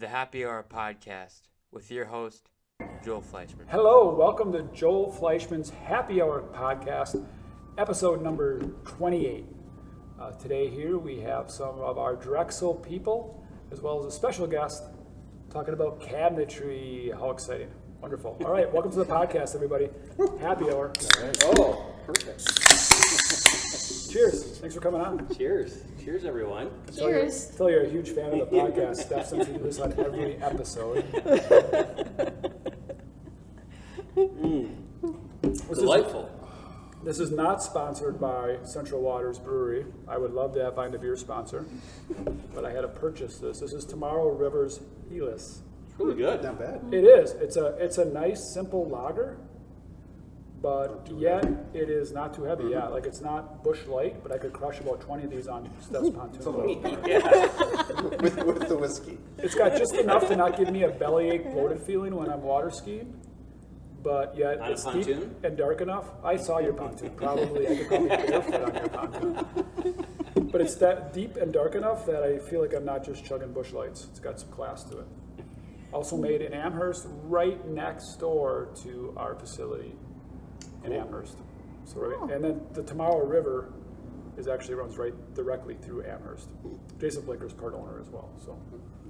the Happy Hour podcast with your host, Joel Fleischman. Hello, welcome to Joel Fleischman's Happy Hour podcast, episode number 28. Today here we have some of our Drexel people, as well as a special guest, talking about cabinetry. How exciting. Wonderful. All right, welcome to the podcast, everybody. Happy Hour. All right. Oh, perfect. Cheers. Thanks for coming on. Cheers. Cheers, everyone. Cheers. Tell you're a huge fan of the podcast, Steph, since you do this on every episode. Delightful. This is not sponsored by Central Waters Brewery. I would love to find a beer sponsor, but I had to purchase this. This is Tomorrow River's Helis. It's really good. Not bad. It is. It's a nice, simple lager, but yet it is not too heavy. Yeah, like it's not Busch Light, but I could crush about 20 of these on Steph's pontoon boat. Yeah. with the whiskey. It's got just enough to not give me a bellyache, bloated feeling when I'm water skiing, but yet On a it's deep pontoon? and dark enough. I saw your pontoon. Probably I could probably barefoot on your pontoon. But it's that deep and dark enough that I feel like I'm not just chugging Busch Lights. It's got some class to it. Also made in Amherst, right next door to our facility in Amherst. So, and then the Tomorrow River runs right directly through Amherst. Jason Blinker's part owner as well. So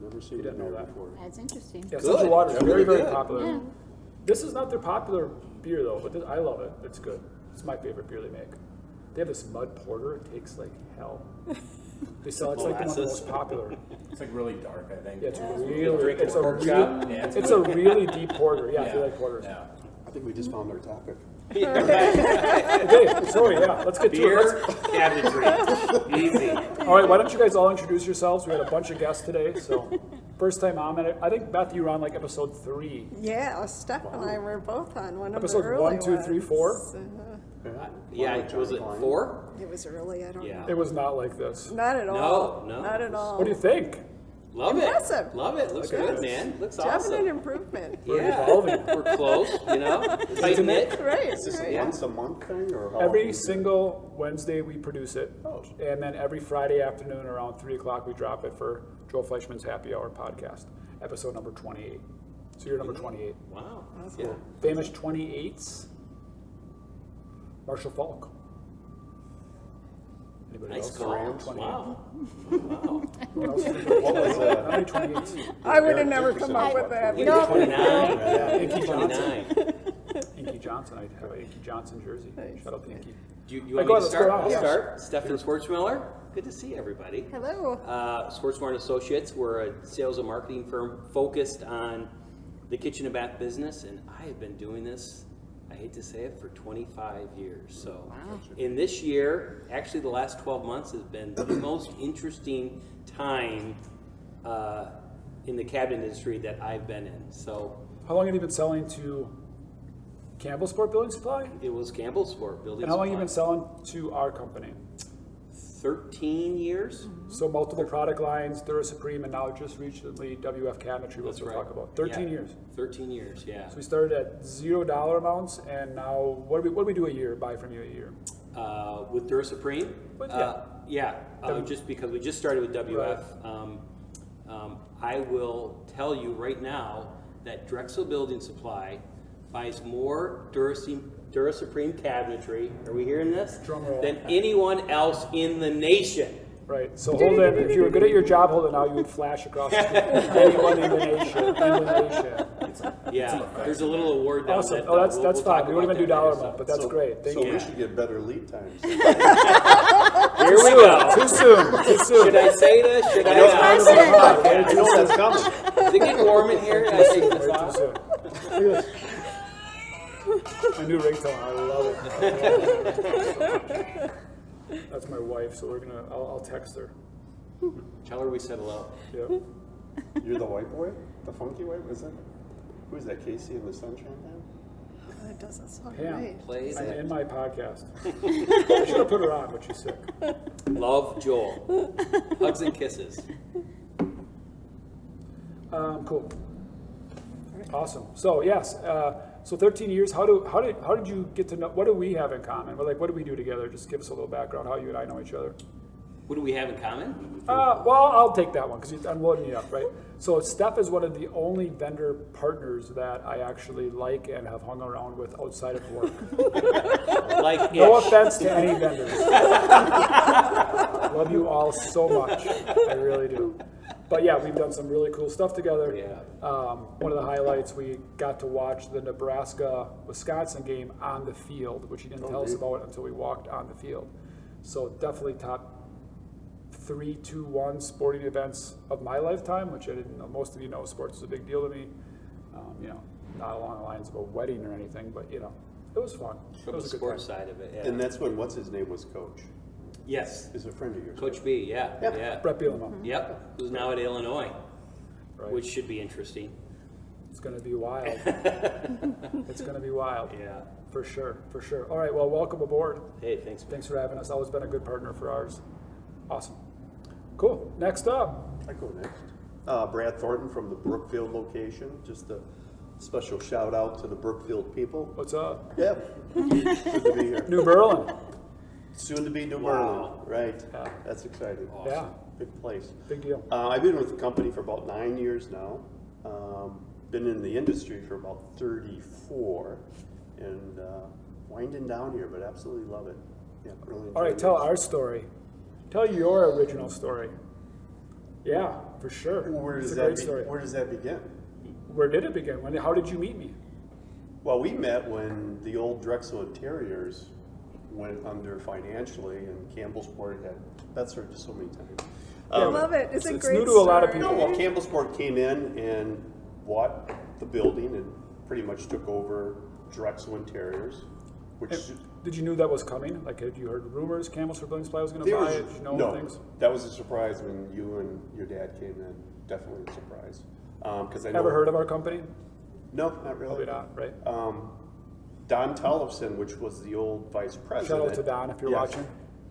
Never seen you didn't know that before. That's interesting. yeah, Central Waters is That's very, really very good. popular. Yeah. This is not their popular beer though, but I love it. It's good. It's my favorite beer they make. They have this mud porter. It takes like hell. They sell it's like one of the most popular. It's like really dark, I think. Yeah, it's Drink it's a really deep porter. Yeah, I feel like porters. Yeah. I think we just found our topic. Okay, sorry. Yeah, let's get to it. Beer, cabinetry. Easy. All right, why don't you guys all introduce yourselves? We had a bunch of guests today, so first time on it. I think Beth, you were on like episode 3. Yeah, Stefan and I were both on one of Episode the early 1, 2, 3, 4? ones. Yeah, was it 4? It was early, I don't Yeah. know. It was not like this. Not at all. No. Not at all. What do you think? Love Impressive. it. Love it. Looks good, man. Looks Definite awesome. improvement. Yeah. evolving. We're close, tight knit. Right, Is this a right. once a month thing or how Every often? single Wednesday we produce it, Oh. and then every Friday afternoon around 3 o'clock we drop it for Joel Fleischman's Happy Hour podcast, episode number 28. So you're number 28. Wow. That's Yeah. cool. Famous 28s, Marshall Anybody Nice else? call. 28. Wow. Wow. Who else? What was How many 28s? I would have never come up with that. You were 29. Inky Johnson. 29. Inky Johnson. I have an Inky Johnson jersey. Shout out to Inky. Do you Hey, want go me ahead, to let's go start? on. I'll Yes. start. Stefan Swartzmiller. Good to see everybody. Hello. Swartzmiller Associates. We're a sales and marketing firm focused on the kitchen and bath business, and I have been doing this, I hate to say it, for 25 years. So in this year, actually the last 12 months has been the most interesting time in the cabinet industry that I've been in. So How long have you been selling to Campbell Sport Building Supply? it was Campbell Sport Building And how long have you Supply. been selling to our company? 13 years. So multiple product lines, Dura Supreme, and now just recently WF Cabinetry, which That's we'll right. talk about. 13 Yeah. years. 13 years, yeah. So we started at $0 amounts, and now what do we do a year? Buy from you a year? With Dura Supreme? With- Just because we just started with WF. I will tell you right now that Drexel Building Supply buys more Dura Supreme cabinetry, are we hearing this? Drum roll. Than anyone else in the nation. Right. So hold it. If you were good at your job, hold it now. You would flash across the screen. Anyone in the nation. Yeah, there's a little award down Awesome. that. Oh, that's we'll fine. talk We wouldn't about even do that dollar later, amount, but that's great. Thank So you. we should get better lead times. Here we go. Too soon. Too soon. Should I say this? Should I I know that's coming. Is it getting warm in here? Can I take this Way too off? soon. Look at this. My new ringtone. I love it. That's my wife, so I'll text her. Tell her we said hello. Yeah. You're the white boy? The funky white? Is that? Who is that, Casey in the Sunshine Band? That doesn't sound Pam. right. Play I'm that. in my podcast. I should have put her on, but she's sick. Love Joel. Hugs and kisses. Cool. Awesome. So yes, so 13 years. How did you get to know? What do we have in common? Well, like, what do we do together? Just give us a little background. How you and I know each other. What do we have in common? Well, I'll take that one because I'm loading you up, right? So Steph is one of the only vendor partners that I actually like and have hung around with outside of work. Like No offense to any vendors. Love you all so much. I really do. But yeah, we've done some really cool stuff together. Yeah. One of the highlights, we got to watch the Nebraska-Wisconsin game on the field, which he didn't tell us about until we walked on the field. So definitely top 3, 2, 1 sporting events of my lifetime, which I didn't know. Most of you know sports is a big deal to me. Not along the lines of a wedding or anything, but it was fun. From it was the a good time. sports side of it, yeah. And that's when, what's his name, was coach? Yes, Is a friend of yours. Coach B, yeah. Brett Bielema. Yep, who's now at Illinois, Right. which should be interesting. It's going to be wild. It's going to be wild. Yeah. For sure. All right, well, welcome aboard. Hey, thanks. Thanks for having us. Always been a good partner for ours. Awesome. Cool. Next up. I go next. Brad Thornton from the Brookfield location. Just a special shout out to the Brookfield people. What's up? Yeah, good to be here. New Berlin. Soon to be New Wow. Berlin, right? Yeah. That's exciting. Yeah. Big place. Big deal. I've been with the company for about 9 years now. Been in the industry for about 34, and winding down here, but absolutely love it. Yeah, really. All right, enjoy tell it. our story. Tell your original story. Yeah, for sure. Where It's does a that great story. Where does that begin? Where did it begin? How did you meet me? Well, we met when the old Drexel Interiors went under financially, and Campbellsport had. That's heard so many times. I love it. It's a it's great new to a lot of story. people. No, well, Campbellsport came in and bought the building and pretty much took over Drexel Interiors, which Did you know that was coming? Like, had you heard rumors Campbell's for Building Supply was going to there buy was it? Did you know no. things? That was a surprise when you and your dad came in. Definitely a surprise. Because I know, Ever heard of our company? No, not really. Probably not, right? Don Tollefson, which was the old vice president. Shout out to Don if you're Yes. watching.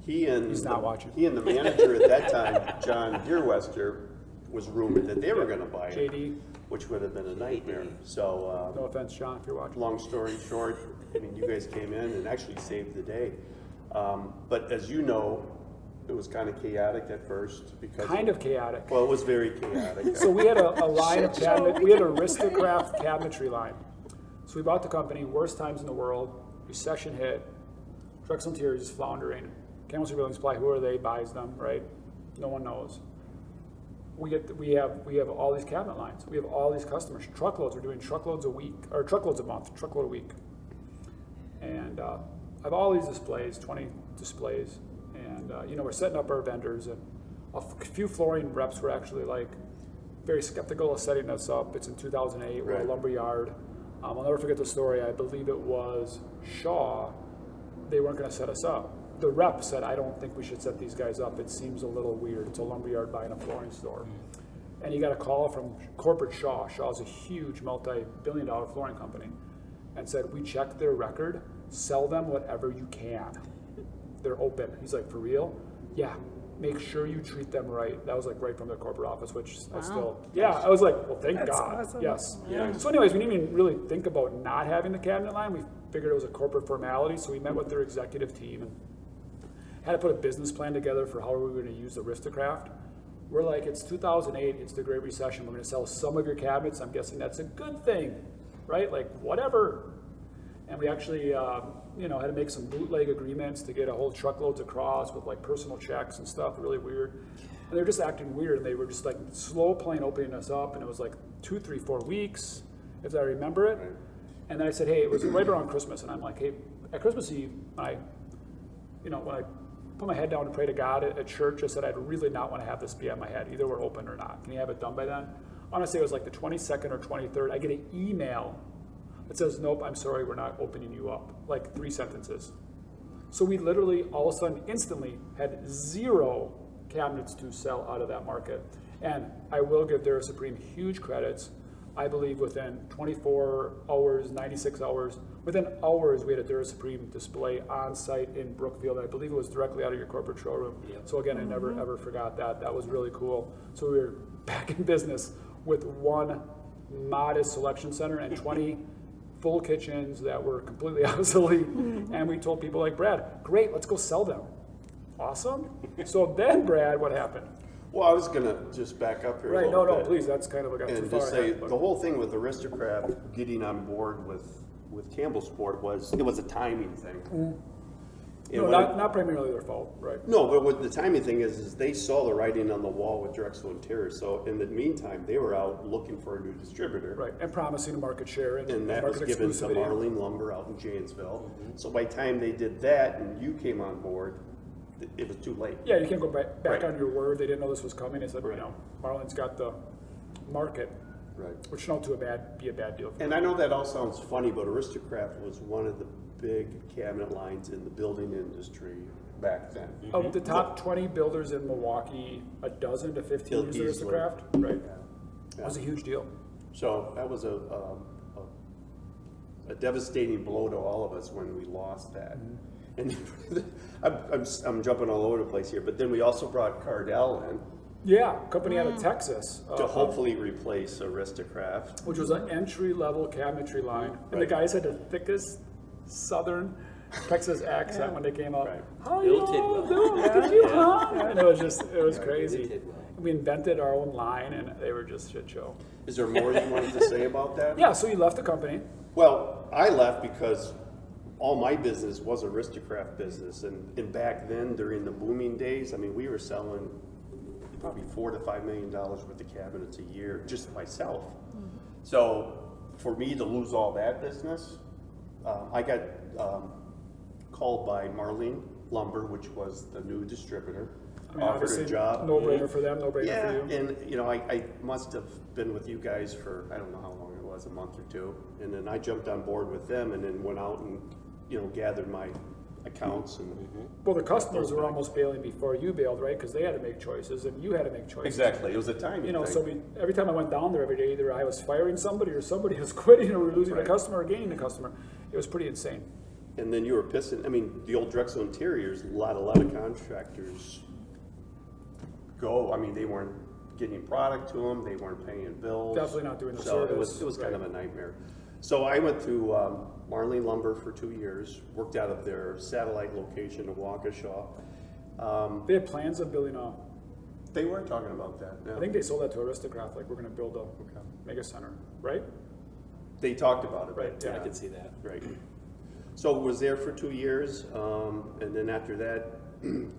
He's not watching. He and the manager at that time, John Deerwester, was rumored that they were going to buy it, JD. which would have been a nightmare. So, No offense, John, if you're watching. long story short, I mean, you guys came in and actually saved the day. But as you know, it was kind of chaotic at first because Kind of chaotic. Well, it was very chaotic. So we had a line of cabinet. We had a Aristocraft cabinetry line. So we bought the company. Worst times in the world. Recession hit. Drexel Interiors is floundering. Campbell's Building Supply. Who are they? Buys them, right? No one knows. We have all these cabinet lines. We have all these customers. Truckloads. We're doing truckloads a week or truckloads a month. Truckload a week. And I have all these displays. 20 displays. And we're setting up our vendors, and a few flooring reps were actually like very skeptical of setting us up. It's in 2008. We're a Right. lumber yard. I'll never forget the story. I believe it was Shaw. They weren't going to set us up. The rep said, "I don't think we should set these guys up. It seems a little weird. It's a lumber yard buying a flooring store." And he got a call from corporate Shaw. Shaw's a huge multi-billion-dollar flooring company, and said, "We checked their record. Sell them whatever you can. They're open." He's like, "For real?" "Yeah. Make sure you treat them right." That was like right from their corporate office, which I still, I was like, well, thank That's God. awesome. Yes. Yeah. So anyways, we didn't even really think about not having the cabinet line. We figured it was a corporate formality, so we met with their executive team and had to put a business plan together for how we were going to use Aristocraft. We're like, it's 2008, it's the Great Recession. We're going to sell some of your cabinets. I'm guessing that's a good thing, right? Like, whatever. And we actually, had to make some bootleg agreements to get a whole truckloads across with like personal checks and stuff, really weird. And they were just acting weird, and they were just like slow playing opening us up, and it was like 2, 3, 4 weeks, if I remember it. Right. And then I said, hey, it was right around Christmas, and I'm like, hey, at Christmas Eve, when I put my head down to pray to God at church, I said I'd really not want to have this be on my head. Either we're open or not. Can you have it done by then? Honestly, it was like the 22nd or 23rd. I get an email that says, nope, I'm sorry, we're not opening you up. Like 3 sentences. So we literally, all of a sudden, instantly had 0 cabinets to sell out of that market. And I will give Dura Supreme huge credits. I believe within 24 hours, 96 hours, within hours we had a Dura Supreme display on site in Brookfield. I believe it was directly out of your corporate showroom. Yep. So again, I never ever forgot that. That was really cool. So we were back in business with one modest selection center and 20 full kitchens that were completely obsolete. And we told people like, Brad, great, let's go sell them. awesome. So then, Brad, what happened? Well, I was gonna just back up here a Right, little no, bit. please, that's kind of, I got too And far just say, ahead. the whole thing with Aristocrat getting on board with Campbell Sport was a timing thing. And No, what not primarily their fault, right? No, but what the timing thing is they saw the writing on the wall with Drexel Interior. So in the meantime, they were out looking for a new distributor. Right, and promising a market share and And that was market given to exclusivity. Marlene Lumber out in Janesville. So by the time they did that and you came on board, it was too late. Yeah, you can't go back Right. on your word. They didn't know this was coming. They said, Right. you know, Marlene's got the market, Right. which turned out to be a bad deal for And I know that all sounds funny, but Aristocrat was one of the big cabinet lines in the building industry back then. Of the top 20 builders in Milwaukee, a dozen to 15 use Easily. Aristocrat, right? Yeah. That was a huge deal. So that was a devastating blow to all of us when we lost that. And I'm jumping all over the place here, but then we also brought Cardell in Yeah, company out of Texas, to hopefully replace Aristocrat. which was an entry-level cabinetry line, and the Right. guys had the thickest Southern Texas accent when they came out. Right. How Bill you all Tidwell. doing? Look at you, huh? And it was Bill crazy. Tidwell. We invented our own line, and they were just shit show. Is there more you wanted to say about that? Yeah, so you left the company. Well, I left because all my business was Aristocrat business, and back then during the booming days, I mean, we were selling probably $4 to $5 million worth of cabinets a year, just myself. So for me to lose all that business, I got called by Marlene Lumber, which was the new distributor, I mean, offered obviously, a job. no-brainer for them, no-brainer Yeah, for you. and you know, I must have been with you guys for, I don't know how long it was, a month or two. And then I jumped on board with them and then went out and, you know, gathered my accounts and. Well, the customers were almost bailing before you bailed, right? Because they had to make choices, and you had to make choices. Exactly, it was a timing You know, thing. so every time I went down there every day, either I was firing somebody or somebody was quitting, or we were losing Right. a customer or gaining a customer. It was pretty insane. And then you were pissing, I mean, the old Drexel Interiors, a lot of contractors go, I mean, they weren't getting product to them, they weren't paying bills. Definitely not doing the So service, it was kind right. of a nightmare. So I went to Marlene Lumber for 2 years, worked out of their satellite location in Waukesha. They had plans of building a, They weren't talking about that, no. I think they sold that to Aristocrat, like, we're gonna build a mega center, right? They talked about it, Right, but, yeah. I can see that. right. So was there for 2 years, and then after that,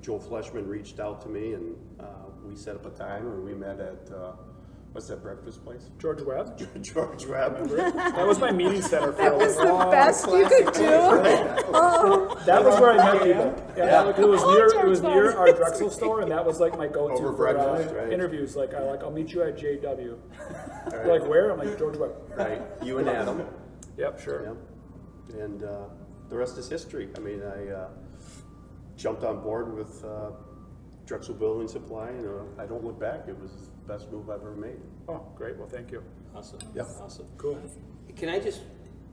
Joe Fleshman reached out to me, and we set up a time, and we met at, what's that breakfast place? George Webb. George Webb. That was my meeting center for That a was the long best you could do. That was where I met people. Yeah, because it was Oh, near George Webb. our Drexel store, and that was like my go-to Over for breakfast, right. interviews. Like, I'll meet you at JW. They're like, where? I'm like, George Webb. Right, you and Adam. Yep, sure. Yep. And the rest is history. I mean, I jumped on board with Drexel Building Supply, and I don't look back. It was the best move I've ever made. Oh, great. Well, thank you. Awesome. Yep. Awesome. Cool. Can I just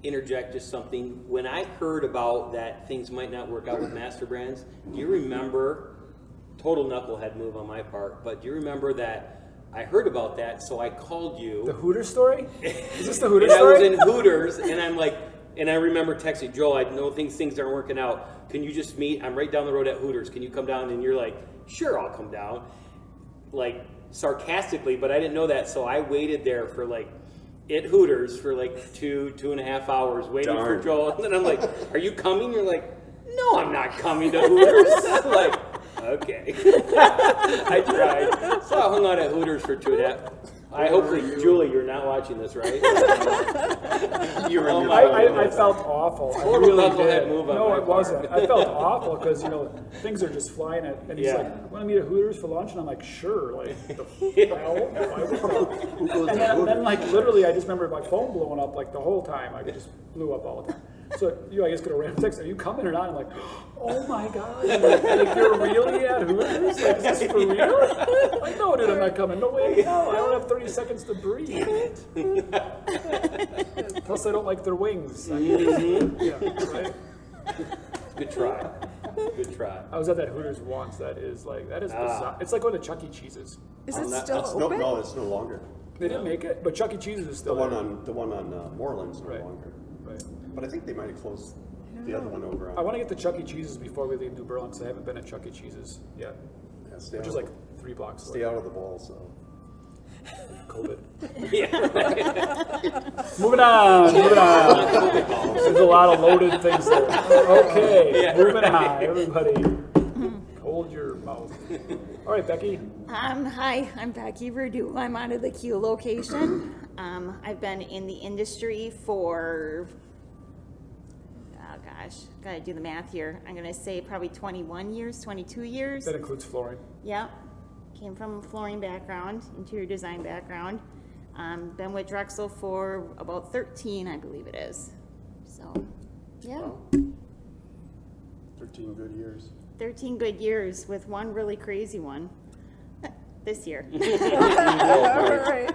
interject just something? When I heard about that things might not work out with master brands, do you remember, total knucklehead move on my part, but do you remember that I heard about that, so I called you. The Hooters story? Is this the Hooters And I was story? in Hooters, and I'm like, and I remember texting Joel, I know things aren't working out. Can you just meet? I'm right down the road at Hooters. Can you come down? And you're like, sure, I'll come down. Like, sarcastically, but I didn't know that, so I waited there for like, at Hooters for like 2.5 hours waiting Darn. for Joel. And then I'm like, are you coming? You're like, no, I'm not coming to Hooters. I'm like, okay. I tried. So I hung out at Hooters for 2.5. Hopefully, Julie, you're not watching this, right? You were in Oh your my phone. I felt awful. I Total really knucklehead did. move on No, my it part. wasn't. I felt awful because, you know, things are just flying at, and he's Yeah. like, want to meet at Hooters for lunch? And I'm like, sure. Like, the hell? Why would Who goes And to then, Hooters? like, literally, I just remember my phone blowing up, like, the whole time. I just blew up all the time. So, I just get a random text, are you coming or not? I'm like, oh my God. Like, you're really at Hooters? Like, is this for real? Like, no, dude, I'm not coming. No way, no. I don't have 30 seconds to breathe. Plus, I don't like their wings. I mean, yeah, right? Good try. Good try. I was at that Hooters once. That is bizarre. It's like going to Chuck E. Cheese's. Is I'm it not- still it's open? No, it's no longer. They didn't make it, but Chuck E. Cheese's is still The there. one on Moreland's no Right. longer. Right. But I think they might have closed the other one over I on. want to get to Chuck E. Cheese's before we leave New Berlin, because I haven't been at Chuck E. Cheese's yet, Yeah, stay which out is of- like 3 blocks Stay away. out of the balls, so. COVID. Yeah, Moving on. There's a lot of loaded things there. Okay, moving on, everybody. Hold your mouth. All right, Becky. Hi, I'm Becky Radue. I'm out of the Q location. I've been in the industry for, oh gosh, gotta do the math here. I'm gonna say probably 21 years, 22 years. That includes flooring. Yep. Came from a flooring background, interior design background. Been with Drexel for about 13, I believe it is. So, yeah. Wow. 13 good years. 13 good years with one really crazy one this year. Right.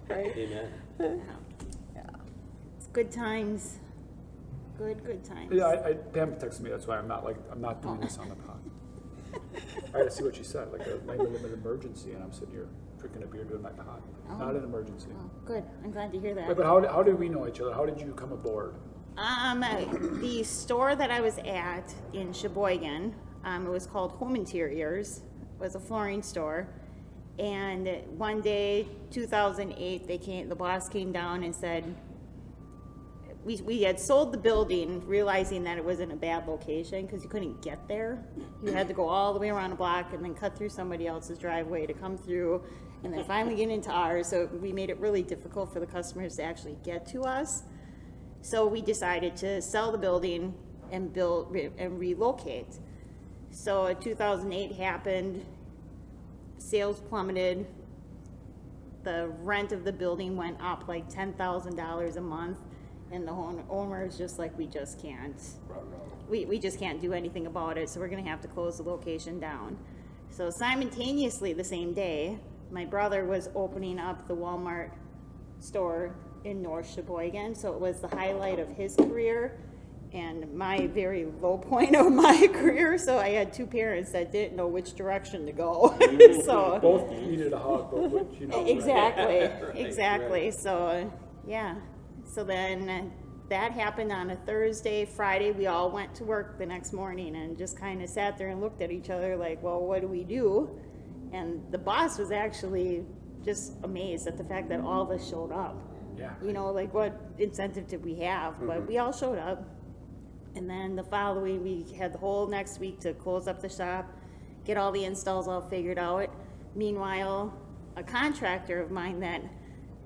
Right. amen. It's good times. Good times. Yeah, Pam texted me, that's why I'm not doing this on the pod. I gotta see what she said, like a limited emergency, and I'm sitting here drinking a beer doing my pod. Not an emergency. Oh, good. I'm glad to hear that. Wait, but how did we know each other? How did you come aboard? The store that I was at in Sheboygan, it was called Home Interiors, was a flooring store. And one day, 2008, the boss came down and said, we had sold the building, realizing that it was in a bad location because you couldn't get there. You had to go all the way around a block and then cut through somebody else's driveway to come through, and then finally get into ours. So we made it really difficult for the customers to actually get to us. So we decided to sell the building and relocate. So 2008 happened, sales plummeted, the rent of the building went up like $10,000 a month, and the owner is just like, we just can't. We just can't do anything about it, so we're gonna have to close the location down. So simultaneously the same day, my brother was opening up the Walmart store in North Sheboygan, so it was the highlight of his career and my very low point of my career. So I had two parents that didn't know which direction to go. So Both needed a hug, but which, right? exactly. right. So yeah. So then that happened on a Thursday. Friday, we all went to work the next morning and just kind of sat there and looked at each other like, well, what do we do? And the boss was actually just amazed at the fact that all of us showed up. Yeah. Like what incentive did we have? But we all showed up. And then the following, we had the whole next week to close up the shop, get all the installs all figured out. Meanwhile, a contractor of mine that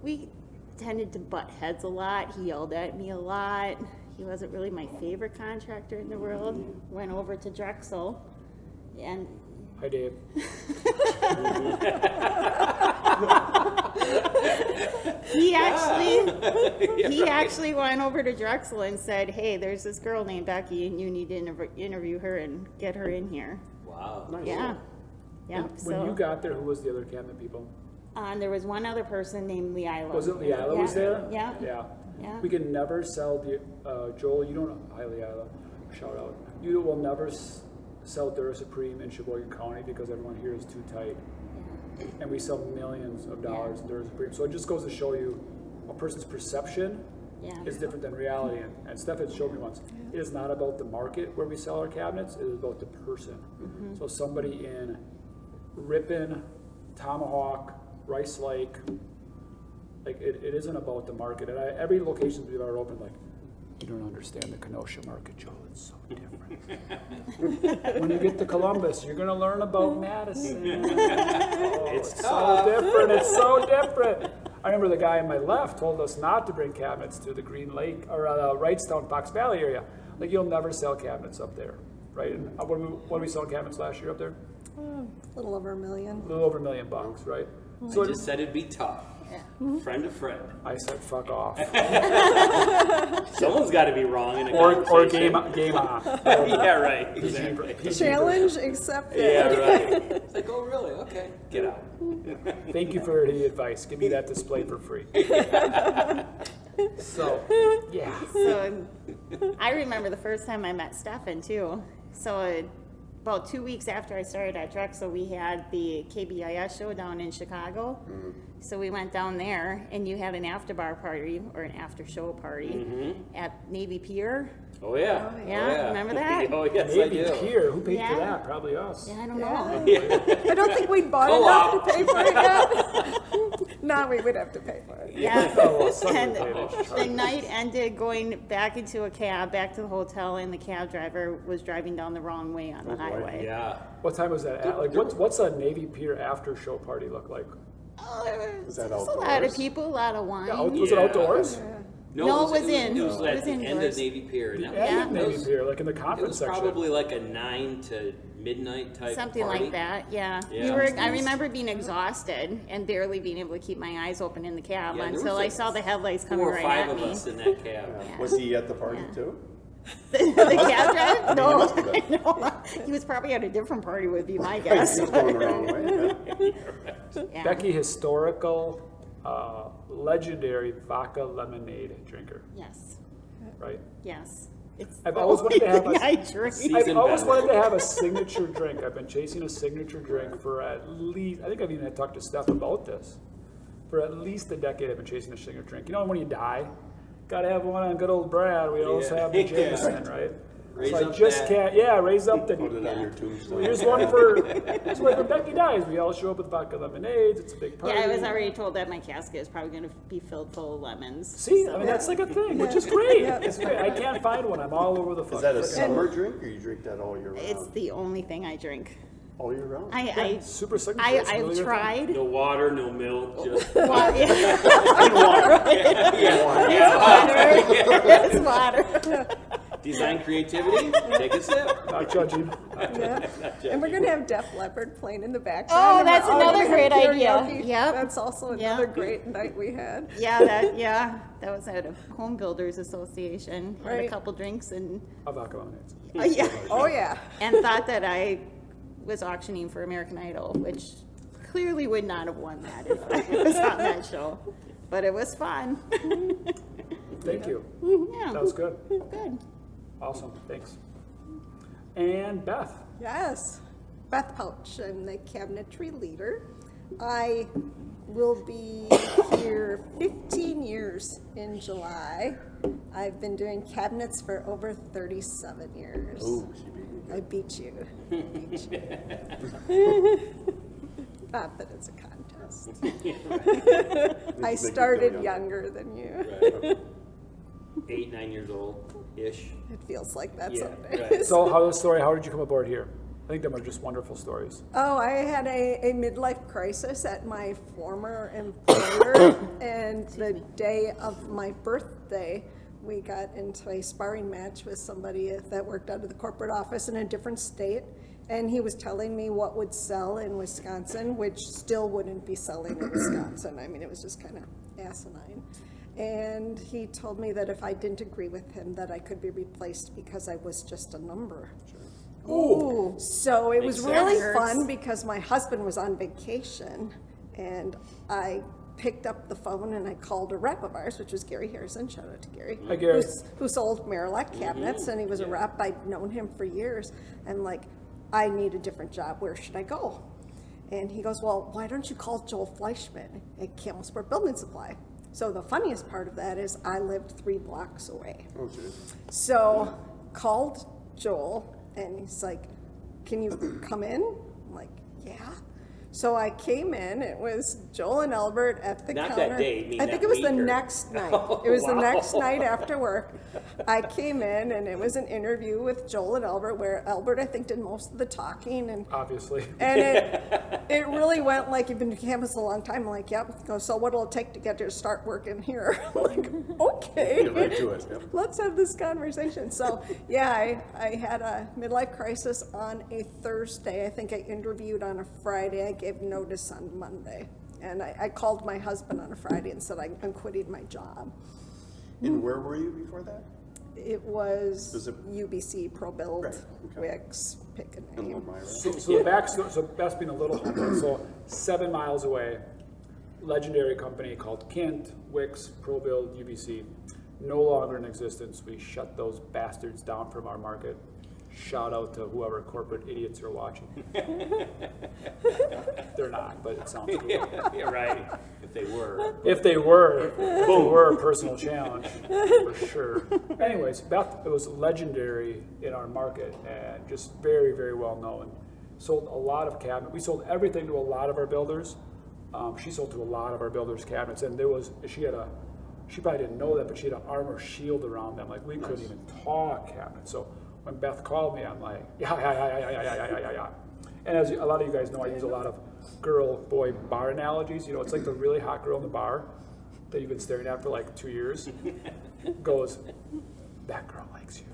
we tended to butt heads a lot, he yelled at me a lot. He wasn't really my favorite contractor in the world. Went over to Drexel, and Hi, Dave. he actually went over to Drexel and said, hey, there's this girl named Becky, and you need to interview her and get her in here. Wow. Nice. Yeah. Yeah. When you got there, who was the other cabinet people? There was one other person named Leila. Was it Leila was there? Yeah. Yeah. Yeah. We can never sell the, Joel, you don't know, hi Leila, shout out. You will never sell Dura Supreme in Sheboygan County because everyone here is too tight. And we sell millions of dollars in Dura Supreme. So it just goes to show you a person's perception is different than reality. And Stefan showed me once, it is not about the market where we sell our cabinets, it is about the person. So somebody in Ripon, Tomahawk, Rice Lake, like it isn't about the market. And every location we've ever opened, like, you don't understand the Kenosha market, Joe. It's so different. When you get to Columbus, you're gonna learn about Madison. It's so different. It's so different. I remember the guy on my left told us not to bring cabinets to the Green Lake or Wrightstown, Fox Valley area. Like, you'll never sell cabinets up there, right? And what did we sell cabinets last year up there? A little over $1 million. A little over $1 million, right? So I just said it'd be tough. Friend to friend. I said, fuck off. Someone's got to be wrong in a or conversation. game on. Yeah, right. Exactly. Challenge accepted. Yeah, right. It's like, oh, really? Okay. Get out. Thank you for the advice. Give me that display for free. So, yeah. So I remember the first time I met Stefan too. So about 2 weeks after I started at Drexel, we had the KBIS show down in Chicago. So we went down there, and you had an after bar party or an after show party at Navy Pier. Oh, yeah. Oh, Yeah, remember that? Oh, yes, I Maybe do. Pier. Who paid for Yeah. that? Probably us. Yeah, I don't Yeah. know. I don't think we'd bought Co-op. enough to pay for it yet. No, we would have to pay for it. Yeah. Oh, well, some And would pay it. the night ended going back into a cab, back to the hotel, and the cab driver was driving down the wrong way on the highway. Yeah. What time was that at? Like, what's a Navy Pier after show party look like? Oh, there Was that was a lot of outdoors? people, a lot of wine. Was it outdoors? No, it was in. It was It at was the end of indoors. Navy Pier. And The that end Yeah. of was- Navy Pier, like in the It conference was section. probably like a 9 to midnight type Something party. like that, yeah. Yeah. I remember being exhausted and barely being able to keep my eyes open in the cab Yeah, there until was I like saw the headlights coming 4 or right 5 at of me. us in that cab. Yeah. Was he at the party Yeah. too? The cab drive? No, must have been. no. He was probably at a different party, would be my guess. He's going the wrong way. Yeah. Yeah. Becky, historical, legendary vodka lemonade drinker, Yes, right? yes. It's I've the always wanted to have only a- thing I drink. See- I've Seasoned always veteran. wanted to have a signature drink. I've been chasing a signature drink for at least, I think I've even had talked to Steph about this. For at least a decade, I've been chasing a signature drink. You know, when you die, gotta have one on good old Brad. We always Yeah. have the Jameson, right? Raise so I up just that. can't, yeah, raise up the. Put it on your tombstone. Here's one for, so like when Becky dies, we all show up with vodka lemonades. It's a big party. Yeah, I was already told that my casket is probably going to be filled full of lemons. See, I mean, that's like a thing, which is great. It's great. I can't find one. I'm all over the Is that a frickin- summer drink or you drink that all year round? It's the only thing I drink. All year round? I Super signature. It's really I've your tried. No water, no milk, just Well, yeah, yeah. it's water. Design creativity. Take a sip. thing. Not judging. Yeah. And we're gonna have Def Leppard playing in the background. Oh, and that's we're all another gonna great have idea. karaoke. Yep. That's also Yep. another great night we had. Yeah, that was at a home builders association. Had a Right. couple drinks and Of vodka lemonades. yeah, Oh, yeah. and thought that I was auctioning for American Idol, which clearly would not have won that if I was on that show. But it was fun. Thank you. Yeah, That was good. good. Awesome. Thanks. And Beth. Yes. Beth Pautsch, I'm the Cabinetry Leader. I will be here 15 years in July. I've been doing cabinets for over 37 years. Ooh, she beat me. I beat you. Not that it's a contest. I started younger than you. 8, 9 years old ish. It feels like that Yeah, some right. days. So, how did you come aboard here? I think them are just wonderful stories. Oh, I had a midlife crisis at my former employer, and the day of my birthday, we got into a sparring match with somebody that worked out of the corporate office in a different state, and he was telling me what would sell in Wisconsin, which still wouldn't be selling in Wisconsin. I mean, it was just kind of asinine. And he told me that if I didn't agree with him, that I could be replaced because I was just a number. Ooh. So it was Makes really sense. fun because my husband was on vacation, and I picked up the phone and I called a rep of ours, which was Gary Harrison. Shout out to Gary. Hi, Gary. Who sold Marillac cabinets, and he was a rep. I'd known him for years. And like, I need a different job. Where should I go? And he goes, well, why don't you call Joel Fleischman at Camel Sport Building Supply? So the funniest part of that is I lived 3 blocks away. Oh, geez. So called Joel, and he's like, can you come in? I'm like, yeah. So I came in, it was Joel and Albert at the Not counter. that day, you mean I think that it was the week, or- next night. Oh, It was the wow. next night after work. I came in, and it was an interview with Joel and Albert, where Albert, I think, did most of the talking, and Obviously. it really went like, you've been to campus a long time. I'm like, yep. Goes, so what'll it take to get you to start working here? I'm like, okay. Get right to it. Yep. Let's have this conversation. So yeah, I had a midlife crisis on a Thursday. I think I interviewed on a Friday. I gave notice on Monday. And I called my husband on a Friday and said, I'm quitting my job. And where were you before that? It was Was it- UBC, ProBuild, Right, okay. Wix, pick a In name. Elmira? So the backstory, so Beth's being a little humble. So 7 miles away, legendary company called Kent, Wix, ProBuild, UBC, no longer in existence. We shut those bastards down from our market. Shout out to whoever corporate idiots are watching. They're not, but it sounds cool. Yeah, right. If they were. If they were a personal challenge, for sure. Anyways, Beth, it was legendary in our market and just very, very well known. Sold a lot of cabinets. We sold everything to a lot of our builders. She sold to a lot of our builders' cabinets, and she probably didn't know that, but she had an armor shield around them. Like, we couldn't even talk cabinets. So when Beth called me, I'm like, yeah. And as a lot of you guys know, I use a lot of girl-boy bar analogies. You know, it's like the really hot girl in the bar that you've been staring at for like 2 years goes, that girl likes you.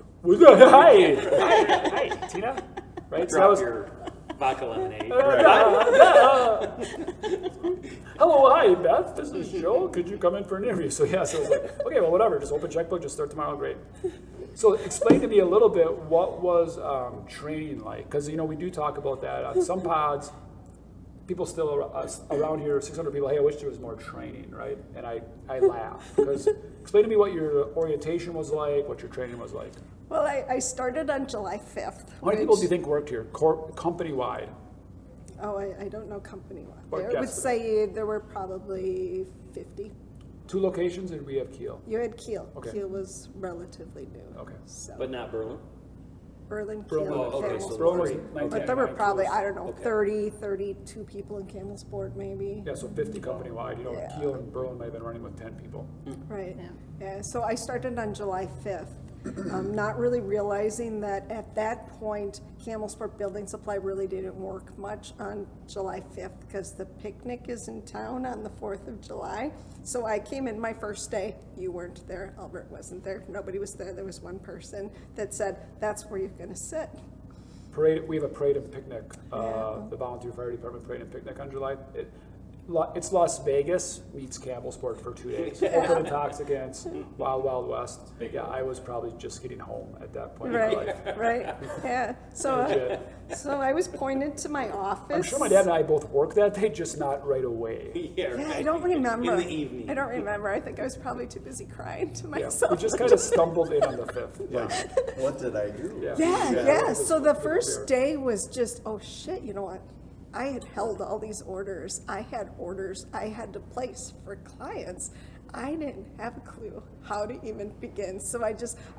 Hi, Tina. Right? Drop So your vodka lemonade. hello, hi, Beth. This is Joe. Could you come in for an interview? So yeah, so I was like, okay, well, whatever. Just open checkbook. Just start tomorrow. Great. So explain to me a little bit, what was training like? Because, you know, we do talk about that. On some pods, people still around here, 600 people, hey, I wish there was more training, right? And I laugh. Because explain to me what your orientation was like, what your training was like. Well, I started on July 5th. How many people do you think worked here, company-wide? Oh, I don't know company-wide. Or I would guess. say there were probably 50. 2 locations, and we have Kiel. You had Kiel. Okay. Kiel was relatively new. Okay. So But not Berlin. Berlin, Berlin. Kiel, Oh, okay, so Camelsport. Berlin was Three. 1999. But there were probably, I don't know, Okay. 30, 32 people in Camelsport maybe. Yeah, so 50 company-wide. You know, Yeah. Kiel and Berlin might have been running with 10 people. Right. Yeah. Yeah, so I started on July 5th, not really realizing that at that point, Camelsport Building Supply really didn't work much on July 5th because the picnic is in town on the 4th of July. So I came in my first day. You weren't there. Albert wasn't there. Nobody was there. There was one person that said, that's where you're going to sit. Parade. We have a parade and picnic. The Volunteer Fire Department parade and picnic on July. It's Las Vegas meets Campbellsport for 2 days. Open intoxicants, Wild Wild West. Yeah, I was probably just getting home at that point in my life. Right. Yeah. So, Legit. so I was pointed to my office. I'm sure my dad and I both worked that day, just not right away. Yeah, Yeah, I right. don't remember. In the evening. I don't remember. I think I was probably too busy crying to Yeah, myself. we just kind of stumbled in on the 5th. Like, what did I do? Yeah. So the first day was just, oh shit, you know what? I had held all these orders. I had orders I had to place for clients. I didn't have a clue how to even begin. So I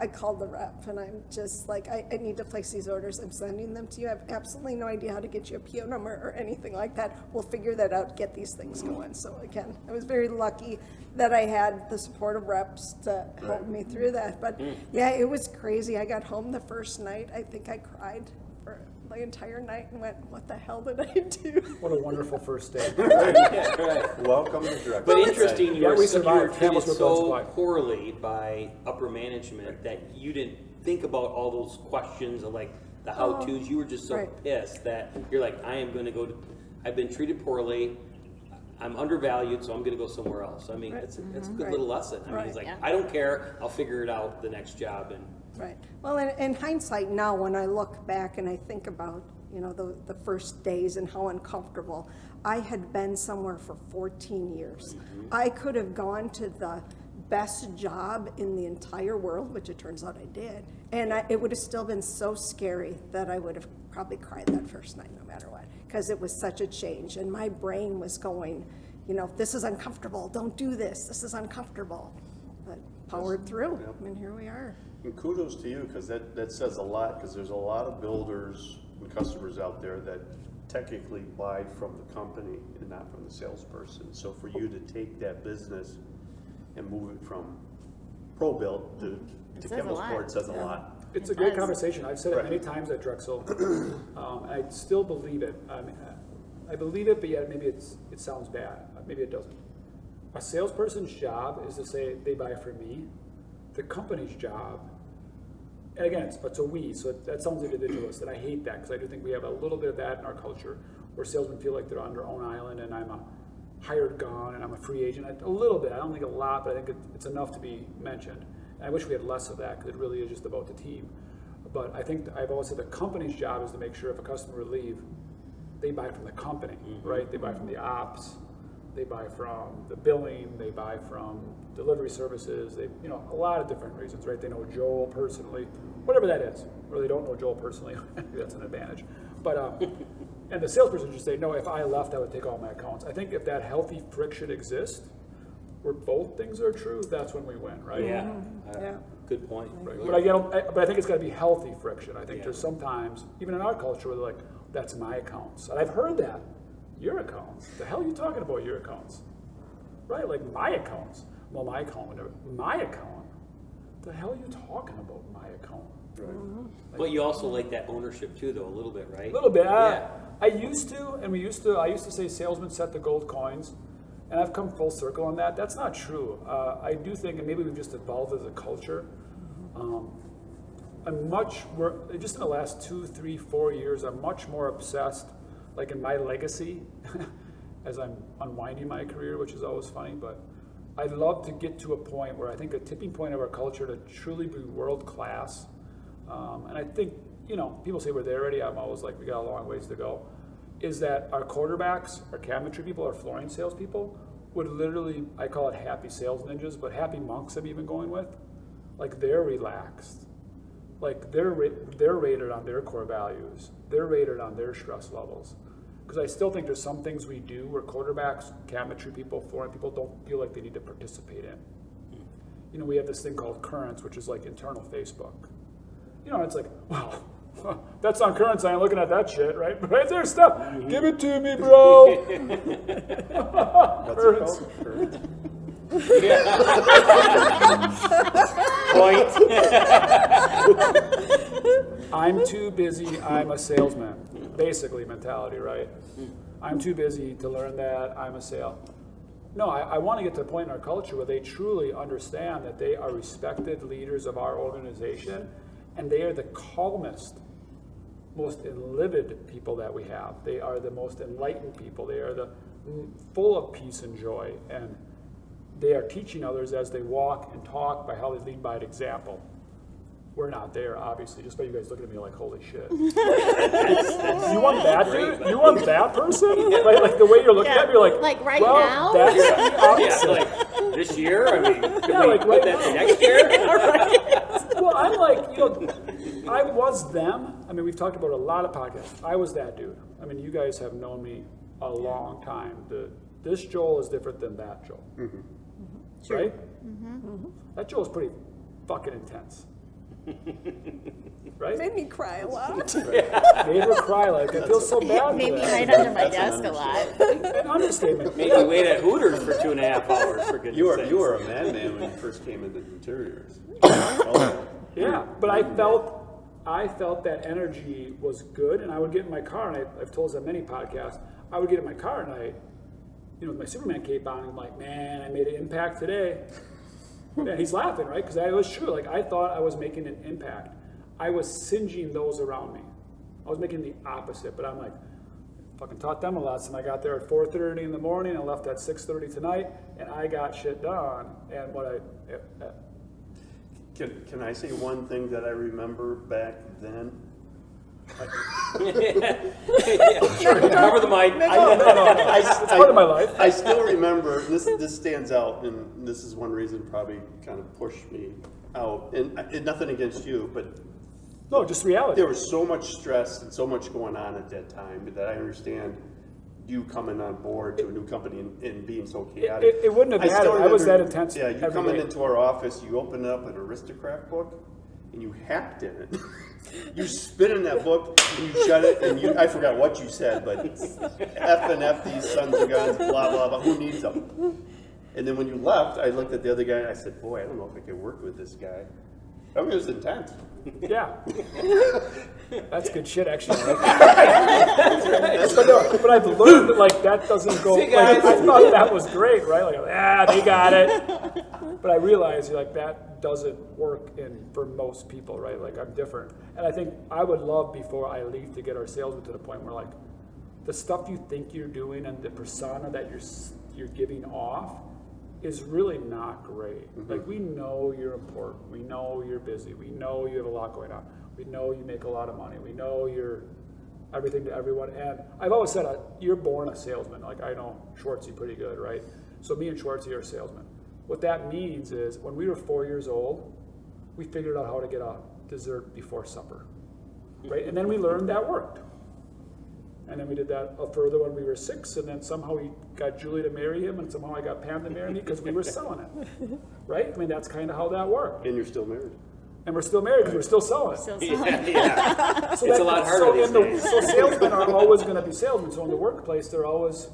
called the rep and I'm just like, I need to place these orders. I'm sending them to you. I have absolutely no idea how to get you a PO number or anything like that. We'll figure that out, get these things going. So again, I was very lucky that I had the support of reps to help me through that. But yeah, it was crazy. I got home the first night. I think I cried for the entire night and went, what the hell did I do? What a wonderful first day. Yeah, right. Welcome to Drexel. But interesting, you Yeah, were we so- you survived. were Campbell's treated were blood so supply. poorly by upper management that you didn't think about all those questions of like the how-tos. You were just so right. pissed that you're like, I am going to go to, I've been treated poorly. I'm undervalued, so I'm going to go somewhere else. I mean, Right. it's a good Right. little lesson. I mean, Right. it's like, Yeah. I don't care. I'll figure it out the next job. And Right. Well, in hindsight now, when I look back and I think about, you know, the first days and how uncomfortable, I had been somewhere for 14 years. I could have gone to the best job in the entire world, which it turns out I did, and it would have still been so scary that I would have probably cried that first night no matter what, because it was such a change, and my brain was going, you know, this is uncomfortable, don't do this, this is uncomfortable, but powered through, and here we are. And kudos to you, because that says a lot, because there's a lot of builders and customers out there that technically buy from the company and not from the salesperson. So for you to take that business and move it from ProBuild to says a lot. Campbellsport says a lot. It's a It great does. conversation. I've said it many times at Drexel. I still believe it. I mean, I believe it, but yet maybe it sounds bad. Maybe it doesn't. A salesperson's job is to say they buy from me. The company's job, and again, it's a we, so that sounds individualist, and I hate that because I do think we have a little bit of that in our culture where salesmen feel like they're on their own island and I'm a hired gun and I'm a free agent. A little bit. I don't think a lot, but I think it's enough to be mentioned. And I wish we had less of that because it really is just about the team. But I think I've always said the company's job is to make sure if a customer would leave, they buy from the company, right? They buy from the ops, they buy from the billing, they buy from delivery services, they, you know, a lot of different reasons, right? They know Joel personally, whatever that is, or they don't know Joel personally, that's an advantage. But, and the salesperson just say, no, if I left, I would take all my accounts. I think if that healthy friction exists, where both things are true, that's when we win, right? Yeah. Yeah. Good point. Right. But I think it's got to be healthy friction. I think there's sometimes, even in our culture, where they're like, that's my accounts. And I've heard that. Your accounts? The hell are you talking about, your accounts? Right? Like, my accounts. Well, my account, whatever. My account? The hell are you talking about, my account? Right. But you also like that ownership too, though, a little bit, right? A little bit. Yeah. I used to, and I used to say salesmen set the gold coins, and I've come full circle on that. That's not true. I do think, and maybe we've just evolved as a culture. Just in the last 2, 3, 4 years, I'm much more obsessed, like in my legacy, as I'm unwinding my career, which is always funny, but I'd love to get to a point where I think a tipping point of our culture to truly be world class. And I think, you know, people say we're there already. I'm always like, we got a long ways to go. Is that our quarterbacks, our cabinetry people, our flooring salespeople would literally, I call it happy sales ninjas, but happy monks I'm even going with. Like, they're relaxed. Like, they're rated on their core values. They're rated on their stress levels. Because I still think there's some things we do where quarterbacks, cabinetry people, flooring people don't feel like they need to participate in. You know, we have this thing called Currents, which is like internal Facebook. You know, it's like, well, that's on Currents, I ain't looking at that shit, right? Right there, stuff. Give it to me, bro. What's it called? Current? Point. I'm too busy, I'm a salesman. Basically mentality, right? I'm too busy to learn that, I'm a sale. No, I want to get to the point in our culture where they truly understand that they are respected leaders of our organization, and they are the calmest, most livid people that we have. They are the most enlightened people. They are the full of peace and joy, and they are teaching others as they walk and talk by how they lead by example. We're not there, obviously, just by you guys looking at me like, holy shit. You want that dude? You want that person? Like the way you're looking at me, you're like, Like right well, now? that's the Yeah, opposite. like this year? I mean, could Yeah, we like put right that now. to next year? Well, I'm like, you know, I was them. I mean, we've talked about a lot of podcasts. I was that dude. I mean, you guys have known me a long time. This Joel is different than that Joel. Mm-hmm. Right? Mm-hmm. That Joel's pretty fucking intense. Right? Made me cry a lot. Made her cry, like, I feel so bad for Maybe that. hide under my desk a lot. An understatement. Maybe wait at Hooters for 2.5 hours, for goodness sakes. You were a madman when you first came into interiors. Oh, Yeah, but I felt that energy was good, and I would get in my car, and I've told this on many podcasts, I would get in my car and with my Superman cape on, and I'm like, man, I made an impact today. Yeah, he's laughing, right? Because it was true. Like, I thought I was making an impact. I was singeing those around me. I was making the opposite, but I'm like, fucking taught them a lesson. I got there at 4:30 in the morning and left at 6:30 tonight, and I got shit done. And Can I say one thing that I remember back then? Cover the mic. it's part of my life. I still remember, this stands out, and this is one reason probably kind of pushed me out. And nothing against you, but No, just reality. there was so much stress and so much going on at that time that I understand you coming on board to a new company and being so chaotic. It wouldn't have I still mattered. I was remember- that intense Yeah, you every coming day. into our office, you opened up an aristocrat book, and you hacked in it. You spit in that book, and you shut it, and I forgot what you said, but F and F these sons of guns, blah, blah, blah, who needs them? And then when you left, I looked at the other guy, and I said, boy, I don't know if I can work with this guy. I mean, it was intense. Yeah. That's good shit, actually. But I've learned that, like, that doesn't go, like, I thought that was great, right? Like, they got it. But I realized, like, that doesn't work for most people, right? Like, I'm different. And I think I would love, before I leave, to get our salesmen to the point where, like, the stuff you think you're doing and the persona that you're giving off is really not great. Mm-hmm. Like, we know you're important. We know you're busy. We know you have a lot going on. We know you make a lot of money. We know you're everything to everyone. And I've always said, you're born a salesman. Like I know Schwartzy pretty good, right? So me and Schwartzy are salesmen. What that means is when we were 4 years old, we figured out how to get a dessert before supper, right? And then we learned that worked. And then we did that further when we were 6, and then somehow we got Julie to marry him, and somehow I got Pam to marry me because we were selling it, right? I mean, that's kind of how that worked. And you're still married. And we're still married because we're still selling it. Still selling. Yeah. So It's a lot harder these days. So salesmen are always going to be salesmen. So in the workplace, they're always,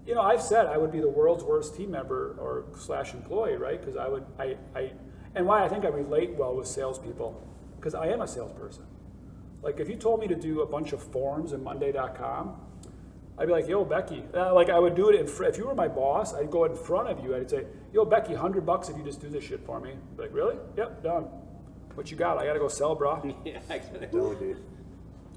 you know, I've said I would be the world's worst team member or / employee, right? Because and why I think I relate well with salespeople, because I am a salesperson. Like if you told me to do a bunch of forms in Monday.com, I'd be like, yo, Becky. Like I would do it if you were my boss, I'd go in front of you. I'd say, yo, Becky, $100 if you just do this shit for me. I'd be like, really? Yep, done. What you got? I got to go sell, bro. Yeah, I gotta Delegate.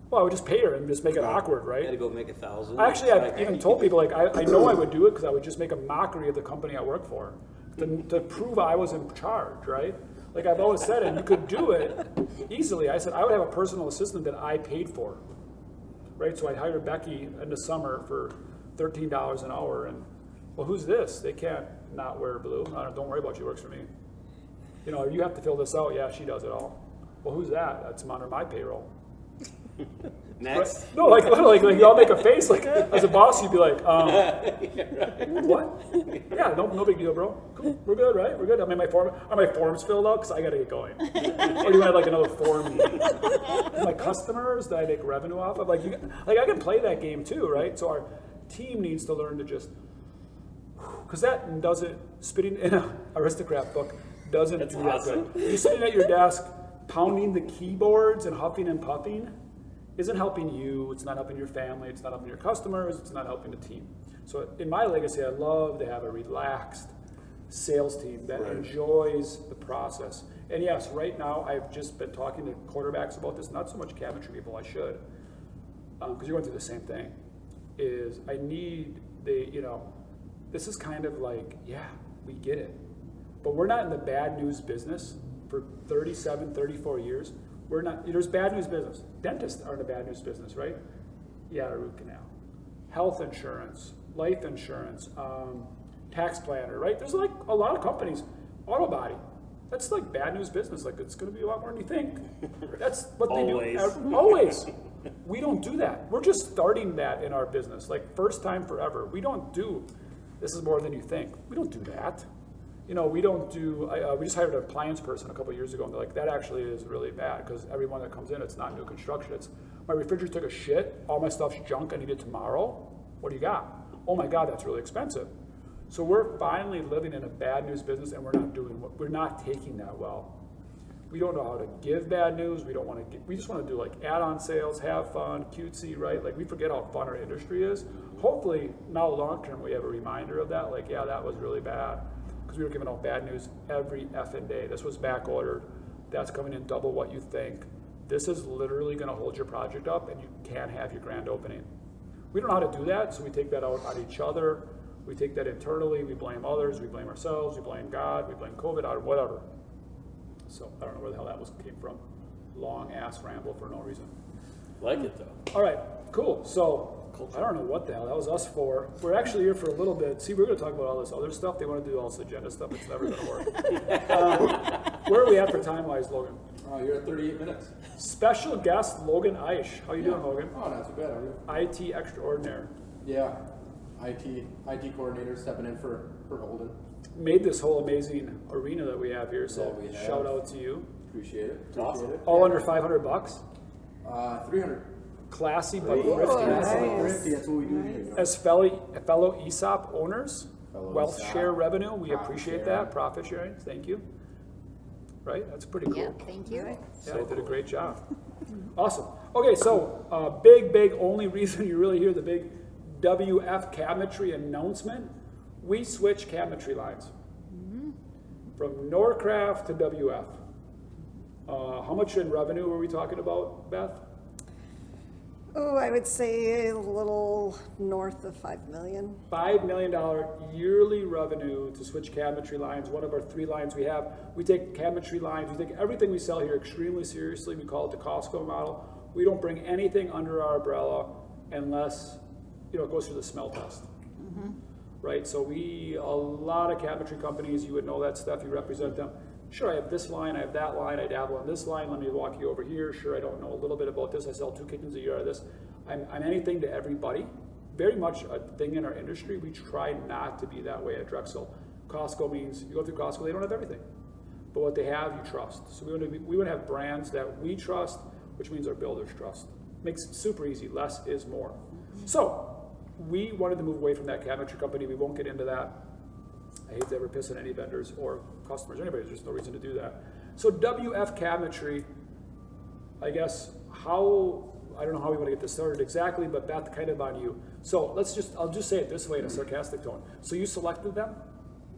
Well, I would just pay her and just make it awkward, right? go make 1,000. Actually, I've even told people, like, I know I would do it because I would just make a mockery of the company I work for to prove I was in charge, right? Like I've always said, and you could do it easily. I said I would have a personal assistant that I paid for, right? So I'd hire Becky in the summer for $13 an hour, and well, who's this? They can't not wear blue. Don't worry about it, she works for me. You know, you have to fill this out. Yeah, she does it all. Well, who's that? That's under my payroll. Next. Right? No, like you all make a face. Like as a boss, you'd be like, what? Yeah, no big deal, bro. Cool, we're good, right? We're good. I mean, are my forms filled out? Because I got to get going. Or do you want like another form meeting? My customers that I make revenue off of, like I can play that game too, right? So our team needs to learn to just, because that doesn't, spitting in an aristocrat book doesn't do that awesome. good. You're sitting at your desk pounding the keyboards and huffing and puffing isn't helping you, it's not helping your family, it's not helping your customers, it's not helping the team. So in my legacy, I love to have a relaxed sales team that enjoys the process. And yes, right now, I've just been talking to quarterbacks about this, not so much cabinetry people, I should, because you're going through the same thing, is I need this is kind of like, yeah, we get it. But we're not in the bad news business for 37, 34 years. We're not, there's bad news business. Dentists are in the bad news business, right? Yeah, a root canal. Health insurance, life insurance, tax planner, right? There's like a lot of companies. Auto body, that's like bad news business. Like it's going to be a lot more than you think. That's what they do. Always. We don't do that. We're just starting that in our business. Like first time forever. We don't do, this is more than you think. We don't do that. You know, we don't do, we just hired an appliance person a couple of years ago, and they're like, that actually is really bad, because everyone that comes in, it's not new construction. It's, my refrigerator took a shit, all my stuff's junk, I need it tomorrow. What do you got? Oh my God, that's really expensive. So we're finally living in a bad news business, and we're not taking that well. We don't know how to give bad news. We don't want to we just want to do like add-on sales, have fun, cutesy, right? Like we forget how fun our industry is. Hopefully now long-term we have a reminder of that, like, yeah, that was really bad. Because we were giving out bad news every effing day. This was back ordered. That's coming in double what you think. This is literally going to hold your project up, and you can't have your grand opening. We don't know how to do that, so we take that out on each other. We take that internally. We blame others. We blame ourselves. We blame God. We blame COVID, or whatever. So I don't know where the hell that came from. Long ass ramble for no reason. Like it though. All right, cool. So I don't know what the hell that was us for. We're actually here for a little bit. See, we're going to talk about all this other stuff. They want to do all this agenda stuff. It's never going to work. Where are we at for time-wise, Logan? You're at 38 minutes. Special guest, Logan Eish. How you doing, Logan? Oh, not too bad, are you? IT extraordinaire. Yeah, IT coordinator stepping in for Holden. Made this whole amazing arena that we have here, so That we have. shout out to you. Appreciate it. Awesome. Appreciate it. All under $500. 300. Classy but Ooh, thrifty. nice. Thrifty, that's what we do here. As fellow ESOP owners, Fellow wealth ESOP, share revenue, we profit appreciate sharing. that. Profit sharing, thank you. Right, that's pretty cool. Yeah, thank you. Yeah, they did a great job. Awesome. Okay, so big, only reason you really hear the big WF cabinetry announcement, we switch cabinetry lines from Norcraft to WF. How much in revenue were we talking about, Beth? Oh, I would say a little north of 5 million. $5 million yearly revenue to switch cabinetry lines. One of our 3 lines we have. We take cabinetry lines, we take everything we sell here extremely seriously. We call it the Costco model. we don't bring anything under our umbrella unless, it goes through the smell test. Right, so a lot of cabinetry companies, you would know that stuff, you represent them. Sure, I have this line, I have that line, I dabble in this line, let me walk you over here. Sure, I don't know a little bit about this, I sell 2 kitchens a year out of this. I'm anything to everybody. Very much a thing in our industry. We try not to be that way at Drexel. Costco means, you go through Costco, they don't have everything. But what they have, you trust. So we want to have brands that we trust, which means our builders trust. Makes it super easy, less is more. So, we wanted to move away from that cabinetry company. We won't get into that. I hate to ever piss on any vendors or customers or anybody. There's no reason to do that. So WF Cabinetry, I guess, I don't know how we want to get this started exactly, but Beth, kind of on you. So I'll just say it this way in a sarcastic tone. So you selected them?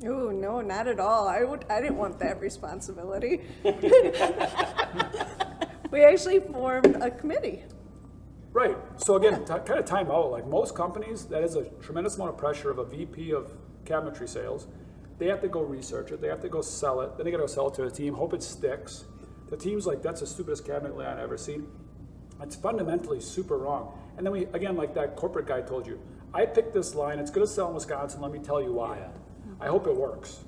Oh, no, not at all. I didn't want that responsibility. We actually formed a committee. Right. So again, kind of time out. Like most companies, that is a tremendous amount of pressure of a VP of cabinetry sales. They have to go research it. They have to go sell it. Then they got to go sell it to a team. Hope it sticks. The team's like, that's the stupidest cabinet line I've ever seen. It's fundamentally super wrong. And then we, again, like that corporate guy told you, I picked this line. It's going to sell in Wisconsin. Let me tell you why. I hope it works.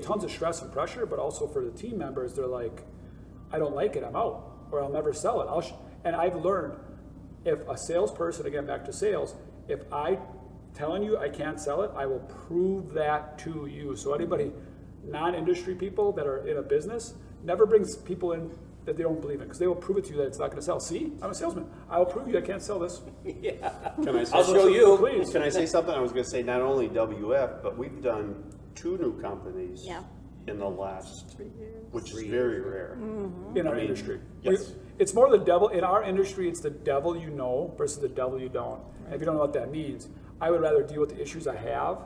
Tons of stress and pressure, but also for the team members, they're like, I don't like it. I'm out, or I'll never sell it. And I've learned, if a salesperson, again, back to sales, if I telling you I can't sell it, I will prove that to you. So anybody, non-industry people that are in a business, never brings people in that they don't believe in, because they will prove it to you that it's not going to sell. See, I'm a salesman. I will prove you I can't sell this. Yeah. Can I say I'll show you. Please. Can I say something? I was going to say not only WF, but we've done 2 new companies in the last, which is very rare. In our industry. Yes. It's more the devil, in our industry, it's the devil you know versus the devil you don't. And if you don't know what that means, I would rather deal with the issues I have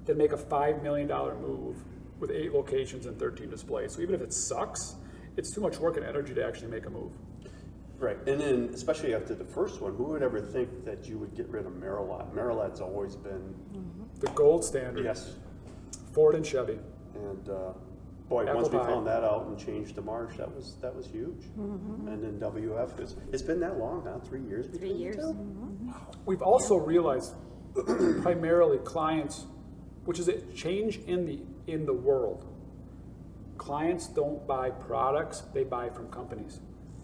than make a $5 million move with 8 locations and 13 displays. So even if it sucks, it's too much work and energy to actually make a move. Right, and then especially after the first one, who would ever think that you would get rid of Merillat? Merillat's always been... The gold standard. Yes. Ford and Chevy. And boy, Apple once we pie. found that out and changed to Marsh, that was huge. And then WF, it's been that long now, 3 years. 3 years. We've also realized primarily clients, which is a change in the world. Clients don't buy products, they buy from companies.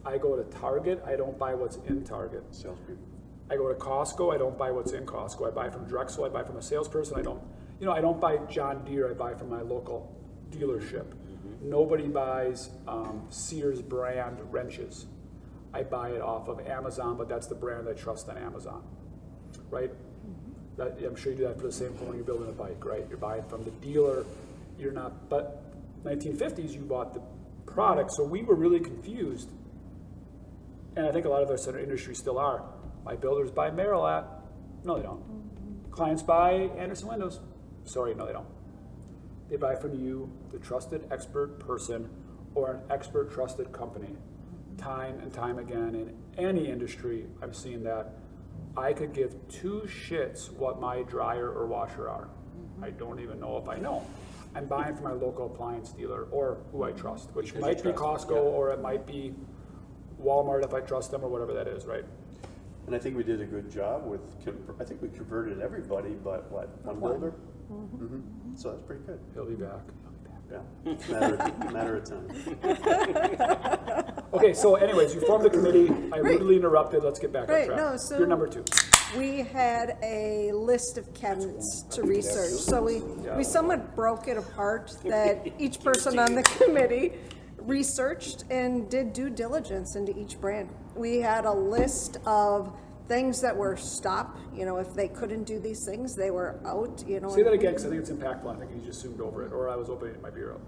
I go to Target, I don't buy what's in Target. Salespeople. I go to Costco, I don't buy what's in Costco. I buy from Drexel, I buy from a salesperson. I don't buy John Deere, I buy from my local dealership. Nobody buys Sears brand wrenches. I buy it off of Amazon, but that's the brand I trust on Amazon, right? I'm sure you do that for the same thing when you're building a bike, right? You're buying from the dealer, you're not, but 1950s, you bought the product, so we were really confused. And I think a lot of us in our industry still are. My builders buy Merillat. No, they don't. Clients buy Anderson Windows. Sorry, no, they don't. They buy from you, the trusted expert person, or an expert trusted company. Time and time again, in any industry, I've seen that. I could give 2 shits what my dryer or washer are. I don't even know if I know. I'm buying from my local appliance dealer or who I trust, which might be Costco or it might be Walmart if I trust them or whatever that is, right? And I think we did a good job with, I think we converted everybody, but what, one builder? So that's pretty good. He'll be back. Yeah, matter of time. Okay, so anyways, you formed the committee. I rudely interrupted. Let's get back on Right, track. no, so- You're number 2. We had a list of cabinets to research, so we somewhat broke it apart that each person on the committee researched and did due diligence into each brand. We had a list of things that were stop, if they couldn't do these things, they were out, Say that again, because I think it's impactful. I think you just zoomed over it, or I was opening my bureau.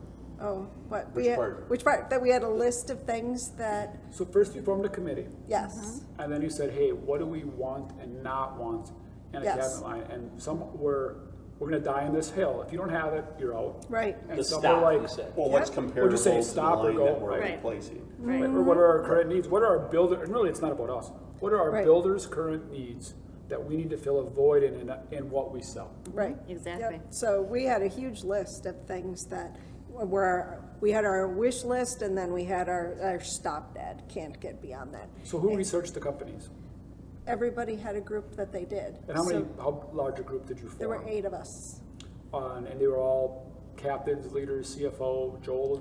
Oh, what? Which part? Which part? That we had a list of things that, So first you formed a committee, yes. and then you said, hey, what do we want and not want in a Yes. cabinet line? And some were, we're going to die on this hill. If you don't have it, you're out. Right. And The some stop, were like, you said. Well, what's Or comparable just say to the stop or line go, that we're right. replacing? right, or what are our current needs? What are our builders, and really it's not about us. What are our Right. builders' current needs that we need to fill a void in what we sell? Right. Exactly. Yep. So we had a huge list of things that where we had our wish list and then we had our stop dead, can't get beyond that. So who researched the companies? Everybody had a group that they did. And how large a group did you form? There were 8 of us. And they were all captains, leaders, CFO.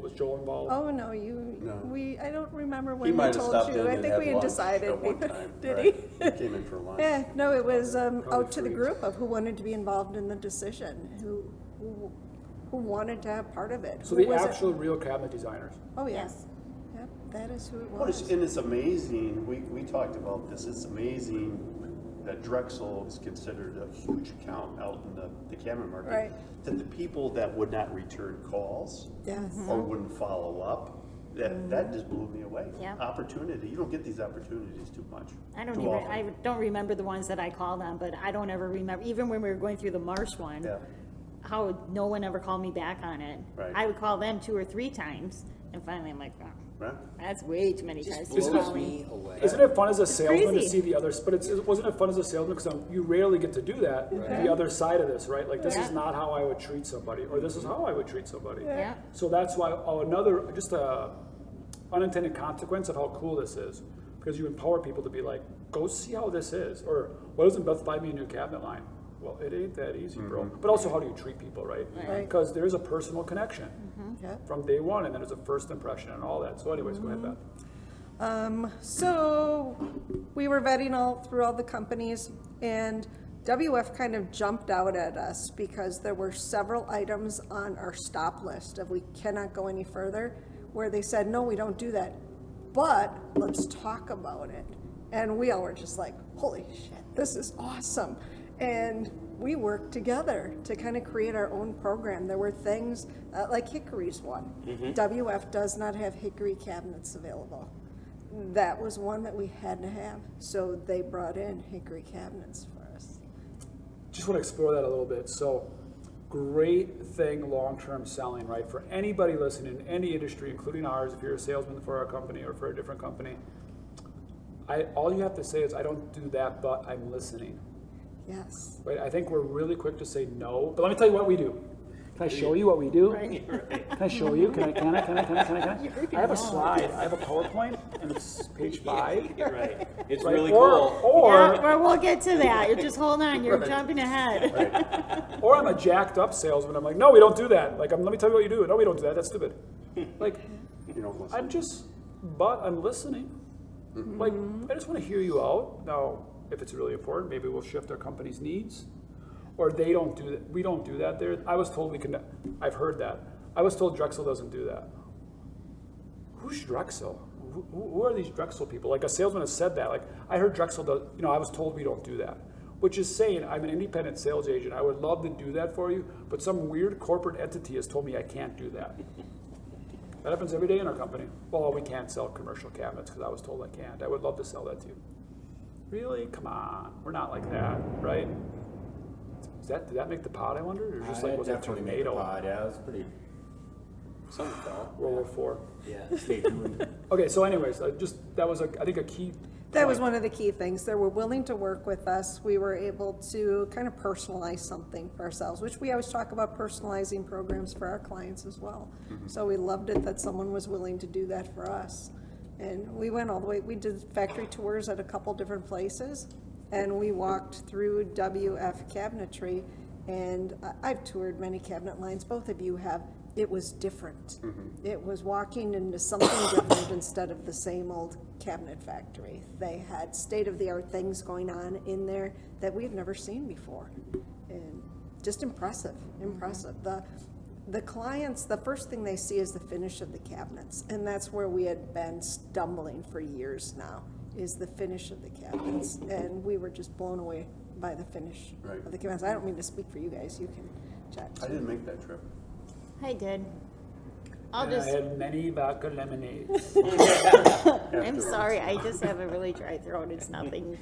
Was Joel involved? Oh, no, I don't remember when we might have told stopped you. in I and think had we had lunch decided. at one time, Did right? he? He came in for lunch. Yeah, no, it was out to the free. group of who wanted to be involved in the decision, who wanted to have part of it. So Who the was it? actual real cabinet designers. Oh, yes. Yep, that is who it Well, was. and it's amazing, we talked about this, it's amazing that Drexel is considered a huge account out in the cabinet market. Right. That the people that would not return calls Yes. or wouldn't follow up, that just blew me away. Yeah. Opportunity, you don't get these opportunities too much. I don't too even, often. I don't remember the ones that I called on, but I don't ever remember, even when we were going through the Marsh one, Yeah. how no one ever called me back on it. Right. I would call them 2 or 3 times, and finally I'm like, oh, Right? that's way too many times to Blows call me. me away. Isn't it fun as a salesman to crazy. see the others? But wasn't it fun as a salesman because you rarely get to do that. The other side of this, right? Like this is Yeah. not how I would treat somebody, or this is how I would treat somebody. Yeah. So that's why another just a unintended consequence of how cool this is, because you empower people to be like, go see how this is, or why doesn't Beth buy me a new cabinet line? Well, it ain't that easy, bro. But also, how do you treat people, right? Right. Because there is a personal connection Yeah. from day one, and then there's a first impression and all that. So, anyways, go ahead, Beth. So we were vetting through all the companies, and WF kind of jumped out at us because there were several items on our stop list of we cannot go any further, where they said, no, we don't do that, but let's talk about it. And we all were just like, holy shit, this is awesome. And we worked together to kind of create our own program. There were things like Hickory's one. WF does not have Hickory cabinets available. That was one that we had to have. So they brought in Hickory cabinets for us. Just want to explore that a little bit. So, great thing, long-term selling, right? For anybody listening in any industry, including ours, if you're a salesman for our company or for a different company, all you have to say is, I don't do that, but I'm listening. Yes. Right? I think we're really quick to say no, but let me tell you what we do. Can I show you what we do? Can I show you? Can I? I have a slide. I have a PowerPoint, and it's page 5. You're right. It's Right? really cool. Or, Yeah, well, we'll get to that. You're just hold on. You're jumping ahead. or I'm a jacked up salesman. I'm like, no, we don't do that. Like, let me tell you what you do. No, we don't do that. That's stupid. Like, You don't listen. but I'm listening. Like, I just want to hear you out. Now, if it's really important, maybe we'll shift our company's needs. Or they don't do that. We don't do that there. I was told we can. I've heard that. I was told Drexel doesn't do that. Who's Drexel? Who are these Drexel people? Like a salesman has said that. Like I heard Drexel does. I was told we don't do that. Which is saying I'm an independent sales agent. I would love to do that for you, but some weird corporate entity has told me I can't do that. That happens every day in our company. Well, we can't sell commercial cabinets because I was told I can't. I would love to sell that to you. Really? Come on. We're not like that, right? Did that make the pot, I wonder? Or just like was it a definitely made the tornado? pod. Yeah, it was pretty. Some fell. World War Yeah. Stay tuned. IV. Okay, so anyways, that was I think a key. That was point. one of the key things. They were willing to work with us. We were able to kind of personalize something for ourselves, which we always talk about personalizing programs for our clients as well. So we loved it that someone was willing to do that for us. And we went all the way, we did factory tours at a couple different places, and we walked through WF Cabinetry, and I've toured many cabinet lines, both of you have. It was different. It was walking into something different instead of the same old cabinet factory. They had state-of-the-art things going on in there that we've never seen before. And just impressive. The clients, the first thing they see is the finish of the cabinets, and that's where we had been stumbling for years now, is the finish of the cabinets, and we were just blown away by the finish Right. of the cabinets. I don't mean to speak for you guys, you can chat. I didn't make that trip. I did. I'll And just, I had many vodka lemonades. I'm sorry, I just have a really dry throat. It's nothing.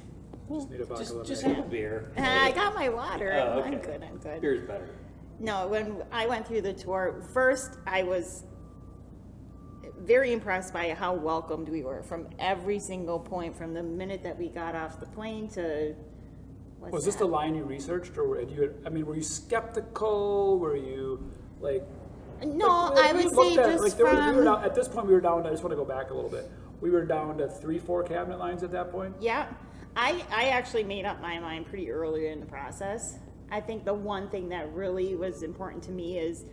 Just need a vodka lemonade. Just have a beer. I got my water. Oh, I'm okay. good. Beer's better. No, when I went through the tour, first I was very impressed by how welcomed we were from every single point, from the minute that we got off the plane to. Was this the line you researched, or were you skeptical? Were you like? No, Like, I we would looked say at, just like, we were from, down, at this point, we were down, I just want to go back a little bit. We were down to 3-4 cabinet lines at that point. yeah, I actually made up my mind pretty early in the process. I think the one thing that really was important to me is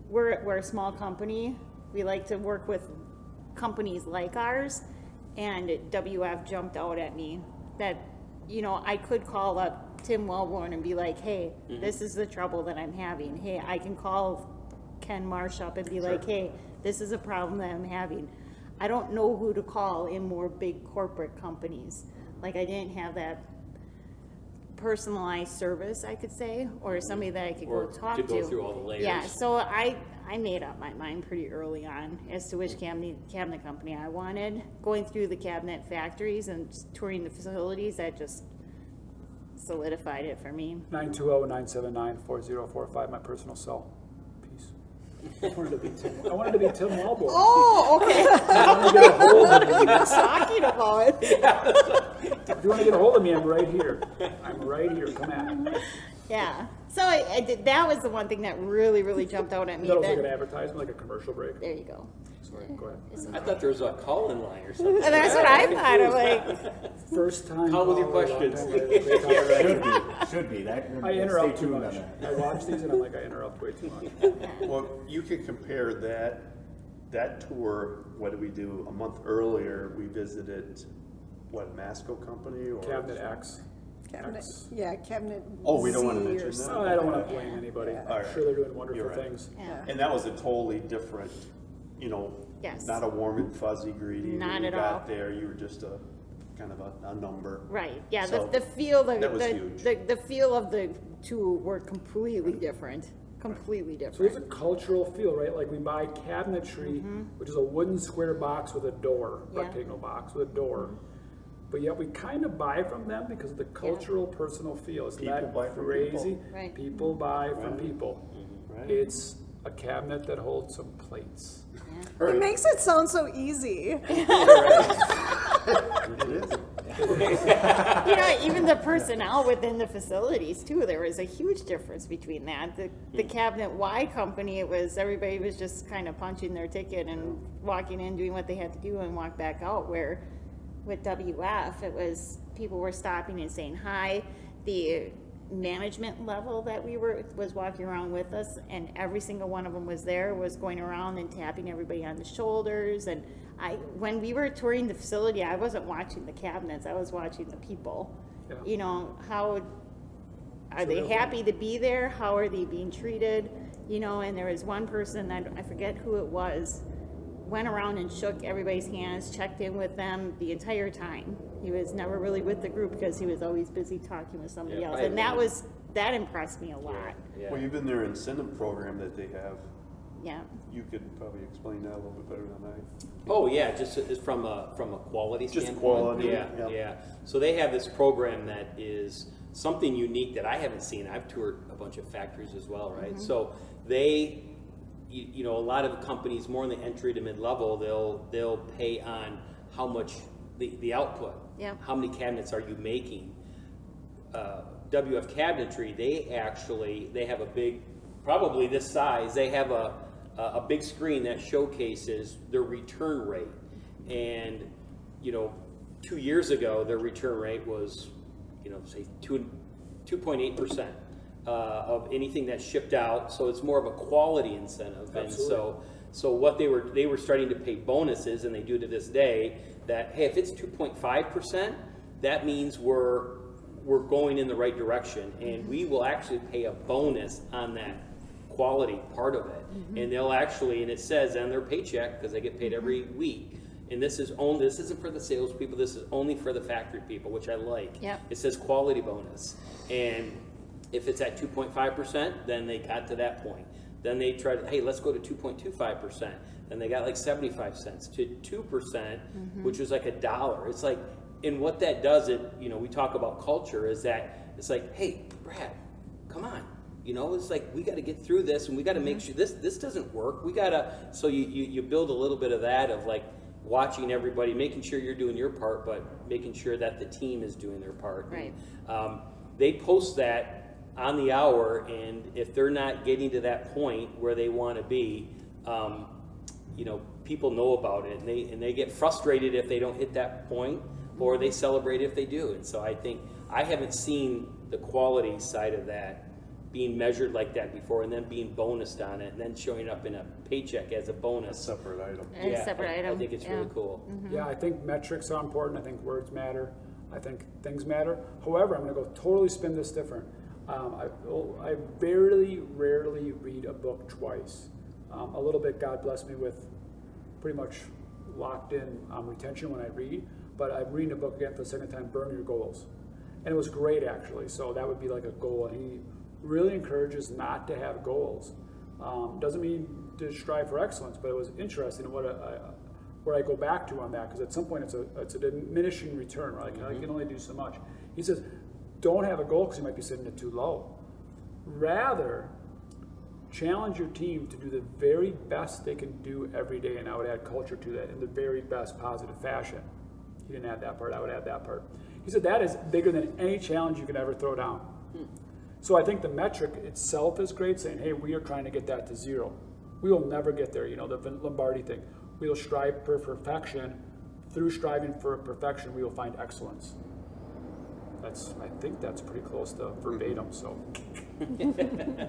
we're a small company. We like to work with companies like ours, and WF jumped out at me that, you know, I could call up Tim Wellborn and be like, hey, this is the trouble that I'm having. Hey, I can call Ken Marsh up and be like, hey, this is a problem that I'm having. I don't know who to call in more big corporate companies. Like, I didn't have that personalized service, I could say, or somebody that I could Or go talk to to. go through all the layers. Yeah, so I made up my mind pretty early on as to which cabinet company I wanted. Going through the cabinet factories and touring the facilities, that just solidified it for me. 920-979-4045, my personal cell. Peace. I wanted to be Tim Wellborn. Oh, okay. I want to get a hold of me. Talking about it. If you want to get a hold of me, I'm right here. I'm right here. Come at me. Yeah. So I did. That was the one thing that really, really jumped out at me. That was like Then- an advertisement, like a commercial break. there you go. Sorry, go ahead. I thought there was a call-in line or something. And that's what I thought. I'm like, First time. Call with your caller, long questions. time later. Should be. I interrupt Stay too tuned much. on that. I watch these and I'm like, I interrupt way too much. Well, you could compare that tour, what did we do? A month earlier, we visited, what, Masco Company or? Cabinet X. Cabinet, X. yeah, cabinet. Oh, we don't wanna Z or mention that? something. Oh, I don't want to blame anybody. Yeah. I'm sure they're doing wonderful You're right. things. yeah. And that was a totally different, you know, Yes. not a warm and fuzzy greeting. Not When you at got all. there, you were just a kind of a number. Right. Yeah. So, the feel, that was huge. the feel of the two were completely different. Completely So there's a different. cultural feel, right? Like we buy cabinetry, which is a wooden square box with a door, Yeah. rectangle box with a door. But yet we kind of buy from them because of the cultural, personal feel. Isn't People that buy from crazy? people. Right. People buy from people. Right? It's a cabinet that holds some plates. It makes it sound so easy. It is. You know, even the personnel within the facilities too. There was a huge difference between that. The Cabinet Y company, it was everybody was just kind of punching their ticket and walking in, doing what they had to do, and walk back out. Where with WF, it was people were stopping and saying hi. The management level that was walking around with us, and every single one of them was going around and tapping everybody on the shoulders. And when we were touring the facility, I wasn't watching the cabinets, I was watching the people. Yeah. You know, how are So they they're- happy to be there? How are they being treated? You know, and there was one person, I forget who it was, went around and shook everybody's hands, checked in with them the entire time. He was never really with the group because he was always busy talking with somebody Yeah, else. I And agree. that impressed me a lot. Yeah. Well, even their incentive program that they have, Yeah. you could probably explain that a little bit better than I. Oh yeah, just from a quality Just standpoint. quality, Yeah, yeah. yeah. So they have this program that is something unique that I haven't seen. I've toured a bunch of factories as well, right? So they, you know, a lot of companies more in the entry to mid-level, they'll pay on how much the output. Yeah. How many cabinets are you making? WF Cabinetry, they have a big, probably this size. They have a big screen that showcases their return rate. And, you know, 2 years ago, their return rate was, you know, say 2.8% of anything that shipped out. So it's more of a quality incentive. Absolutely. And so what they were starting to pay bonuses, and they do to this day, that, hey, if it's 2.5%, that means we're going in the right direction, and we will actually pay a bonus on that quality part of it. And they'll actually, and it says on their paycheck, because they get paid every week, and this isn't for the salespeople, this is only for the factory people, which I like. Yep. It says quality bonus. And if it's at 2.5%, then they got to that point. Then they tried, hey, let's go to 2.25%. Then they got like 75 cents to 2%, which was like $1. It's like, and what that does, we talk about culture, is that it's like, hey, Brad, come on. You know, it's like, we got to get through this, and we got to make sure this doesn't work. We got to, so you build a little bit of that, of like watching everybody, making sure you're doing your part, but making sure that the team is doing their part. Right. They post that on the hour, and if they're not getting to that point where they want to be, you know, people know about it, and they get frustrated if they don't hit that point, or they celebrate if they do. And so I think I haven't seen the quality side of that being measured like that before, and then being bonused on it, and then showing up in a paycheck as a bonus. Separate item. It's a separate item. I think it's really cool. Yeah, I think metrics are important. I think words matter. I think things matter. However, I'm going to go totally spin this different. I rarely read a book twice. A little bit, God bless me with pretty much locked in retention when I read, but I'm reading a book again for the second time, Burn Your Goals. And it was great, actually. So that would be like a goal. And he really encourages not to have goals. Doesn't mean to strive for excellence, but it was interesting where I go back to on that, because at some point it's a diminishing return, right? I can only do so much. He says, don't have a goal because you might be setting it too low. Rather, challenge your team to do the very best they can do every day, and I would add culture to that in the very best positive fashion. He didn't add that part, I would add that part. He said that is bigger than any challenge you can ever throw down. So I think the metric itself is great, saying, hey, we are trying to get that to 0. We will never get there, you know, the Lombardi thing. We will strive for perfection. Through striving for perfection, we will find excellence. I think that's pretty close to verbatim, so.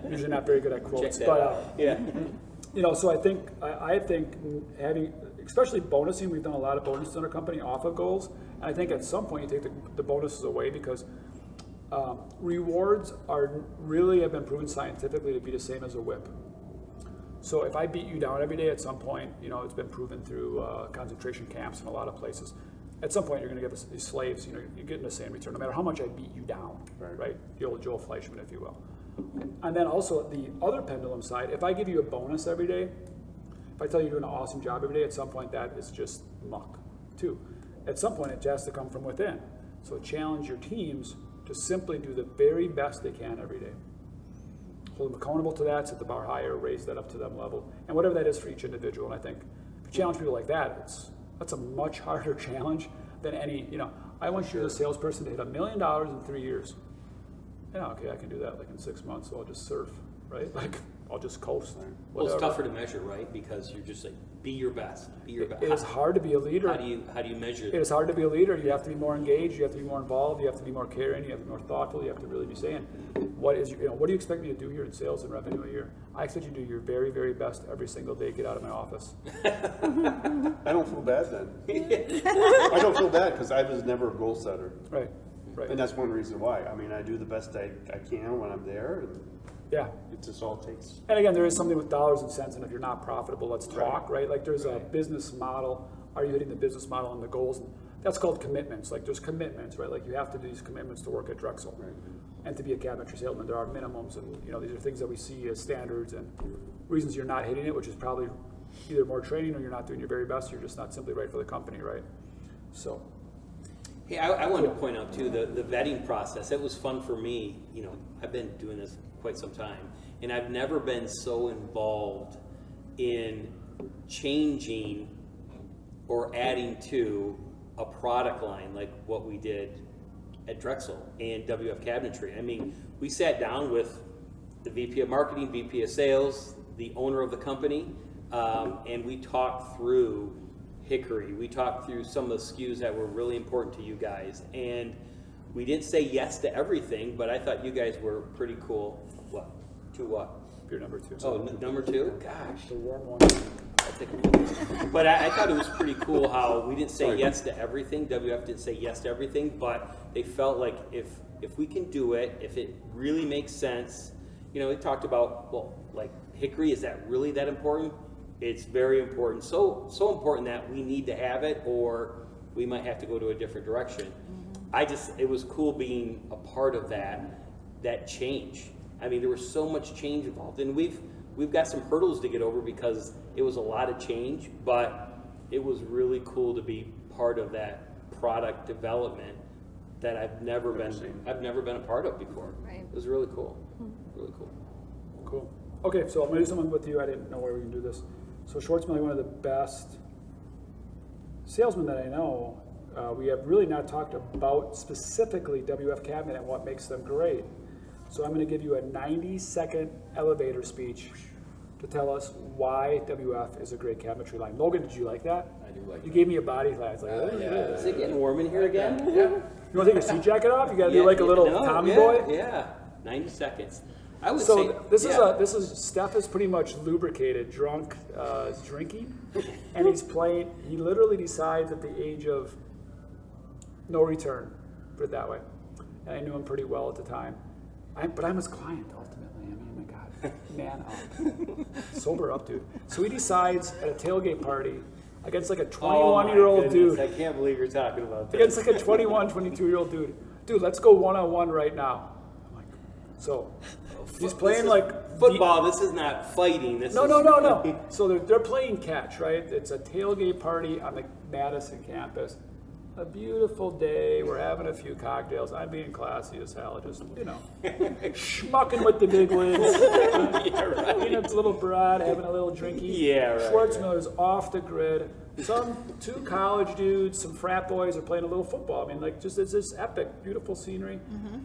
Usually not very good at quotes, but yeah. You know, so I think having, especially bonusing, we've done a lot of bonuses in our company off of goals, and I think at some point you take the bonuses away, because rewards really have been proven scientifically to be the same as a whip. So if I beat you down every day, at some point, you know, it's been proven through concentration camps in a lot of places. At some point, you're going to get these slaves, you know, you're getting the same return, no matter how much I beat you down, right? The old Joel Fleischman, if you will. And then also the other pendulum side, if I give you a bonus every day, if I tell you you're doing an awesome job every day, at some point that is just muck, too. At some point, it has to come from within. So challenge your teams to simply do the very best they can every day. Hold them accountable to that, set the bar higher, raise that up to them level, and whatever that is for each individual. And I think if you challenge people like that, that's a much harder challenge than any, you know, I want you as a salesperson to hit $1 million in 3 years. Yeah, okay, I can do that like in 6 months, so I'll just surf, right? Like, I'll just coast. Well, it's tougher to measure, right? Because you're just like, be your best, be your best. It is hard to be a leader. How do you measure that? It is hard to be a leader. You have to be more engaged, you have to be more involved, you have to be more caring, you have to be more thoughtful, you have to really be saying, what do you expect me to do here in sales and revenue a year? I expect you to do your very, very best every single day. Get out of my office. I don't feel bad then. I don't feel bad because I was never a goal setter. Right. And that's one reason why. I mean, I do the best I can when I'm there, and yeah, it just all takes. And again, there is something with dollars and cents, and if you're not profitable, let's talk, right? Like there's a business model. Are you hitting the business model and the goals? That's called commitments. Like there's commitments, right? Like you have to do these commitments to work at Drexel. Right. And to be a cabinetry salesman, there are minimums, and you know these are things that we see as standards and reasons you're not hitting it, which is probably either more training or you're not doing your very best. You're just not simply right for the company, right? So. Hey, I wanted to point out too the vetting process. It was fun for me. You know, I've been doing this quite some time, and I've never been so involved in changing or adding to a product line like what we did at Drexel and WF Cabinetry. I mean, we sat down with the VP of Marketing, VP of Sales, the owner of the company, and we talked through Hickory. We talked through some of the SKUs that were really important to you guys, and we didn't say yes to everything, but I thought you guys were pretty cool. What? To what? You're number 2. Oh, number 2? Gosh. The warm one. But I thought it was pretty cool how we didn't say yes to everything. WF didn't say yes to everything, but they felt like if we can do it, if it really makes sense, you know, they talked about, well, like Hickory, is that really that important? It's very important. So important that we need to have it, or we might have to go to a different direction. It was cool being a part of that change. I mean, there was so much change involved, and we've got some hurdles to get over because it was a lot of change, but it was really cool to be part of that product development that I've never been a part of before. Right. It was really cool. Really cool. Cool. Okay, so I'm gonna do something with you. I didn't know where we can do this. So Swartzmiller, one of the best salesmen that I know. We have really not talked about specifically WF Cabinet and what makes them great. So I'm going to give you a 90-second elevator speech to tell us why WF is a great cabinetry line. Logan, did you like that? I do like You that. gave me a body glance. Like, look at Is this. it getting warm in here again? Yeah. You want to take your seat jacket off? You got to do like a little No, Tommy yeah, boy? Yeah, 90 seconds. I would So say this is Steph is pretty much lubricated, drunk, drinking, and he's playing. He literally decides at the age of no return, put it that way. And I knew him pretty well at the time, but I'm his client ultimately. I mean, my God, man up, sober up, dude. So he decides at a tailgate party against like a 21-year-old dude. I can't believe you're talking about that. Against like a 21, 22-year-old dude. Dude, let's go one-on-one right now. I'm like, so he's playing like Football, this is not fighting. This No. is So they're playing catch, right? It's a tailgate party on the Madison campus. A beautiful day. We're having a few cocktails. I'm being classy as hell, just, schmucking with the big wigs. Being a little broad, having a little drinky. Yeah, right, Swartzmiller's off the grid. Two college dudes, some frat boys are playing a little football. I mean, like, just it's this epic, beautiful scenery.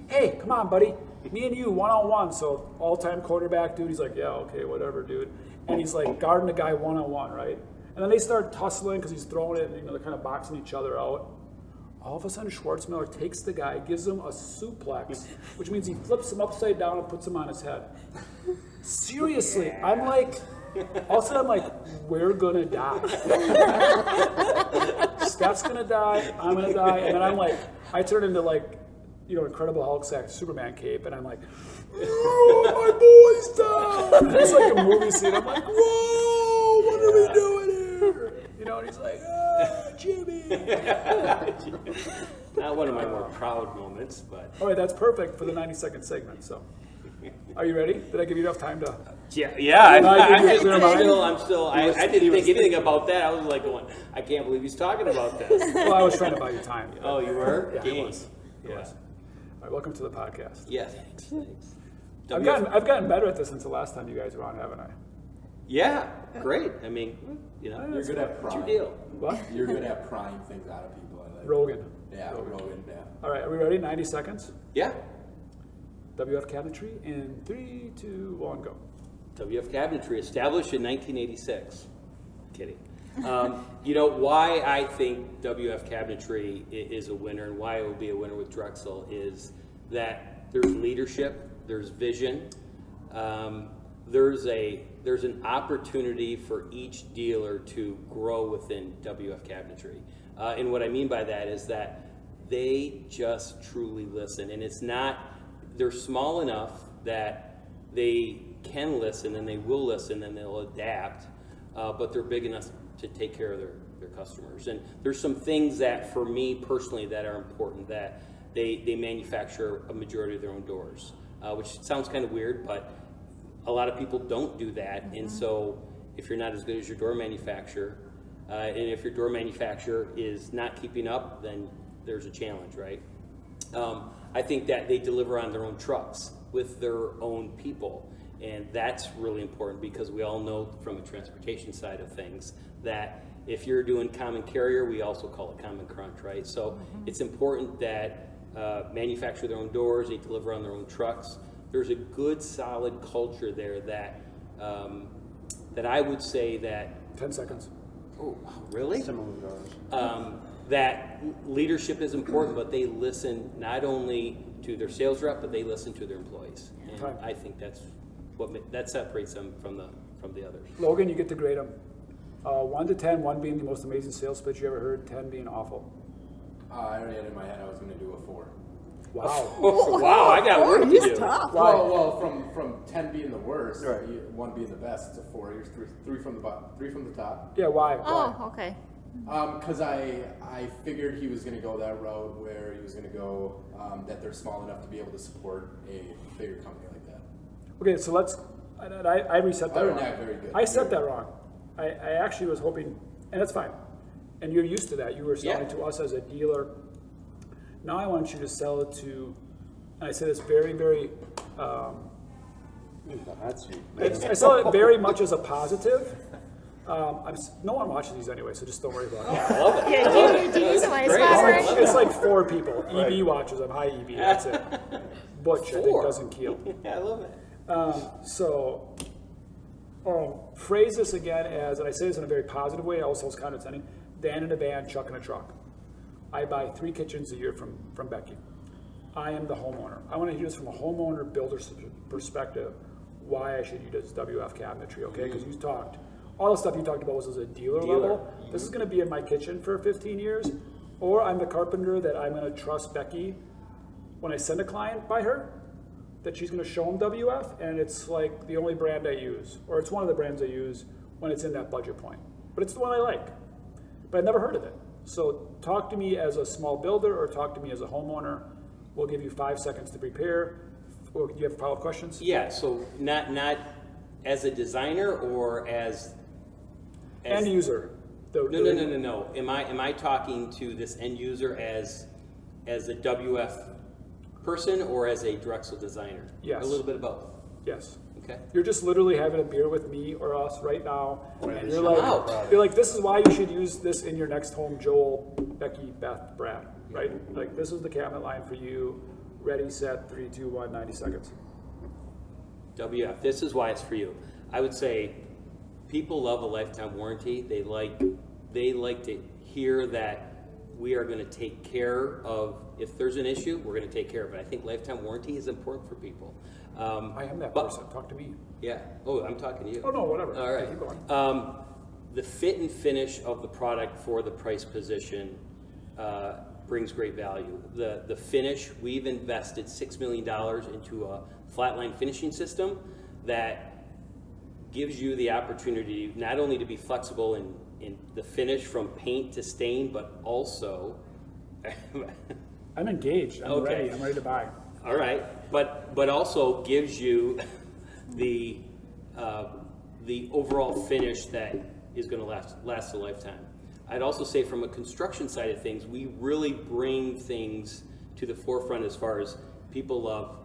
Hey, come on, buddy. Me and you, one-on-one. So all-time quarterback dude, he's like, yeah, okay, whatever, dude. And he's like guarding the guy one-on-one, right? And then they start tussling because he's throwing it, and they're kind of boxing each other out. All of a sudden, Swartzmiller takes the guy, gives him a suplex, which means he flips him upside down and puts him on his head. Seriously, I'm like, all of a sudden I'm like, we're gonna die. Steph's gonna die, I'm gonna die, and then I'm like, I turn into like, Incredible Hulk sack, Superman cape, and I'm like, oh, my boy's down. It's like a movie scene. I'm like, whoa, what are we doing here? And he's like, Jimmy. not one of my more proud moments, but All right, that's perfect for the 90-second segment. So, are you ready? Did I give you enough time to? yeah. I'm still. I didn't think anything about that. I was like going, I can't believe he's talking about this. Well, I was trying to buy you time. Oh, you were? Yeah, Dang. it was. It Yeah. was. All right, welcome to the podcast. Yeah. Thanks. I've gotten better at this since the last time you guys were on, haven't I? Yeah, great. I mean, You're good at what's your prying. deal? What? You're good at prying things out of people. I like. Rogan. Yeah, Rogan. Yeah. All right, are we ready? 90 seconds. Yeah. WF Cabinetry in 3, 2, 1, go. WF Cabinetry, established in 1986. Kidding. Why I think WF Cabinetry is a winner and why it will be a winner with Drexel is that there's leadership, there's vision, there's an opportunity for each dealer to grow within WF Cabinetry. And what I mean by that is that they just truly listen. And it's not, they're small enough that they can listen and they will listen and they'll adapt, but they're big enough to take care of their customers. And there's some things that, for me personally, that are important, that they manufacture a majority of their own doors, which sounds kind of weird, but a lot of people don't do that. And so if you're not as good as your door manufacturer, and if your door manufacturer is not keeping up, then there's a challenge, right? I think that they deliver on their own trucks with their own people. And that's really important because we all know from a transportation side of things that if you're doing common carrier, we also call it common crunch, right? So it's important that manufacture their own doors, they deliver on their own trucks. There's a good, solid culture there that that I would say that 10 seconds. Oh, really? Similar to ours. That leadership is important, but they listen not only to their sales rep, but they listen to their employees. And Right. I think that's that separates them from the others. Logan, you get to grade them. 1 to 10, 1 being the most amazing sales pitch you ever heard, 10 being awful. I already had in my head I was going to do a 4. Wow. Wow, I got work to He's do. tough. Well, from 10 being the worst, Right. 1 being the best, it's a 4. Here's three from the bottom, 3 from the top. Yeah, why? Oh, okay. Because I figured he was going to go that route where he was going to go that they're small enough to be able to support a bigger company like that. Okay, so I reset that Other wrong. than that, very good. I set that wrong. I actually was hoping, and that's fine. And you're used to that. You were selling Yeah. to us as a dealer. Now I want you to sell it to, and I say this very, very, I sell it very much as a positive. No one watches these anyway, so just don't worry about it. I love it. Yeah, do you use a white Great. spot? It's like 4 people. EB watches them. Hi, EB. That's it. Butch, I think, doesn't keel. Yeah, I love it. Phrase this again as, and I say this in a very positive way, also it's condescending, Dan in a van, Chuck in a truck. I buy 3 kitchens a year from Becky. I am the homeowner. I want to hear this from a homeowner builder's perspective, why I should use WF Cabinetry, okay? Because you talked, all the stuff you talked about was as a dealer level. This is going to be in my kitchen for 15 years, or I'm the carpenter that I'm going to trust Becky when I send a client by her, that she's going to show them WF, and it's like the only brand I use, or it's one of the brands I use when it's in that budget point. But it's the one I like. But I've never heard of it. So talk to me as a small builder or talk to me as a homeowner. We'll give you 5 seconds to prepare. Or do you have follow-up questions? Yeah, so not as a designer or as end user. No. Am I talking to this end user as a WF person or as a Drexel designer? Yes. A little bit of both. Yes. Okay. You're just literally having a beer with me or us right now, and you're Wow. like, this is why you should use this in your next home, Joel, Becky, Beth, Brad, right? Like, this is the cabinet line for you. Ready, set, 3, 2, 1, 90 seconds. WF, this is why it's for you. I would say people love a lifetime warranty. They like to hear that we are going to take care of, if there's an issue, we're going to take care of it. I think lifetime warranty is important for people. I am that person. Talk to me. Yeah. Oh, I'm talking to you. Oh, no, whatever. All right. Keep going. The fit and finish of the product for the price position brings great value. The finish, we've invested $6 million into a flatline finishing system that gives you the opportunity not only to be flexible in the finish from paint to stain, but also I'm engaged. I'm Okay. ready. I'm ready to buy. all right, but also gives you the overall finish that is going to last a lifetime. I'd also say from a construction side of things, we really bring things to the forefront as far as people love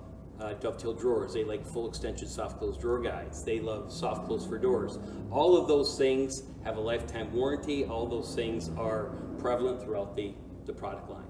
dovetail drawers. They like full extension soft close drawer guides. They love soft close for doors. All of those things have a lifetime warranty. All those things are prevalent throughout the product line.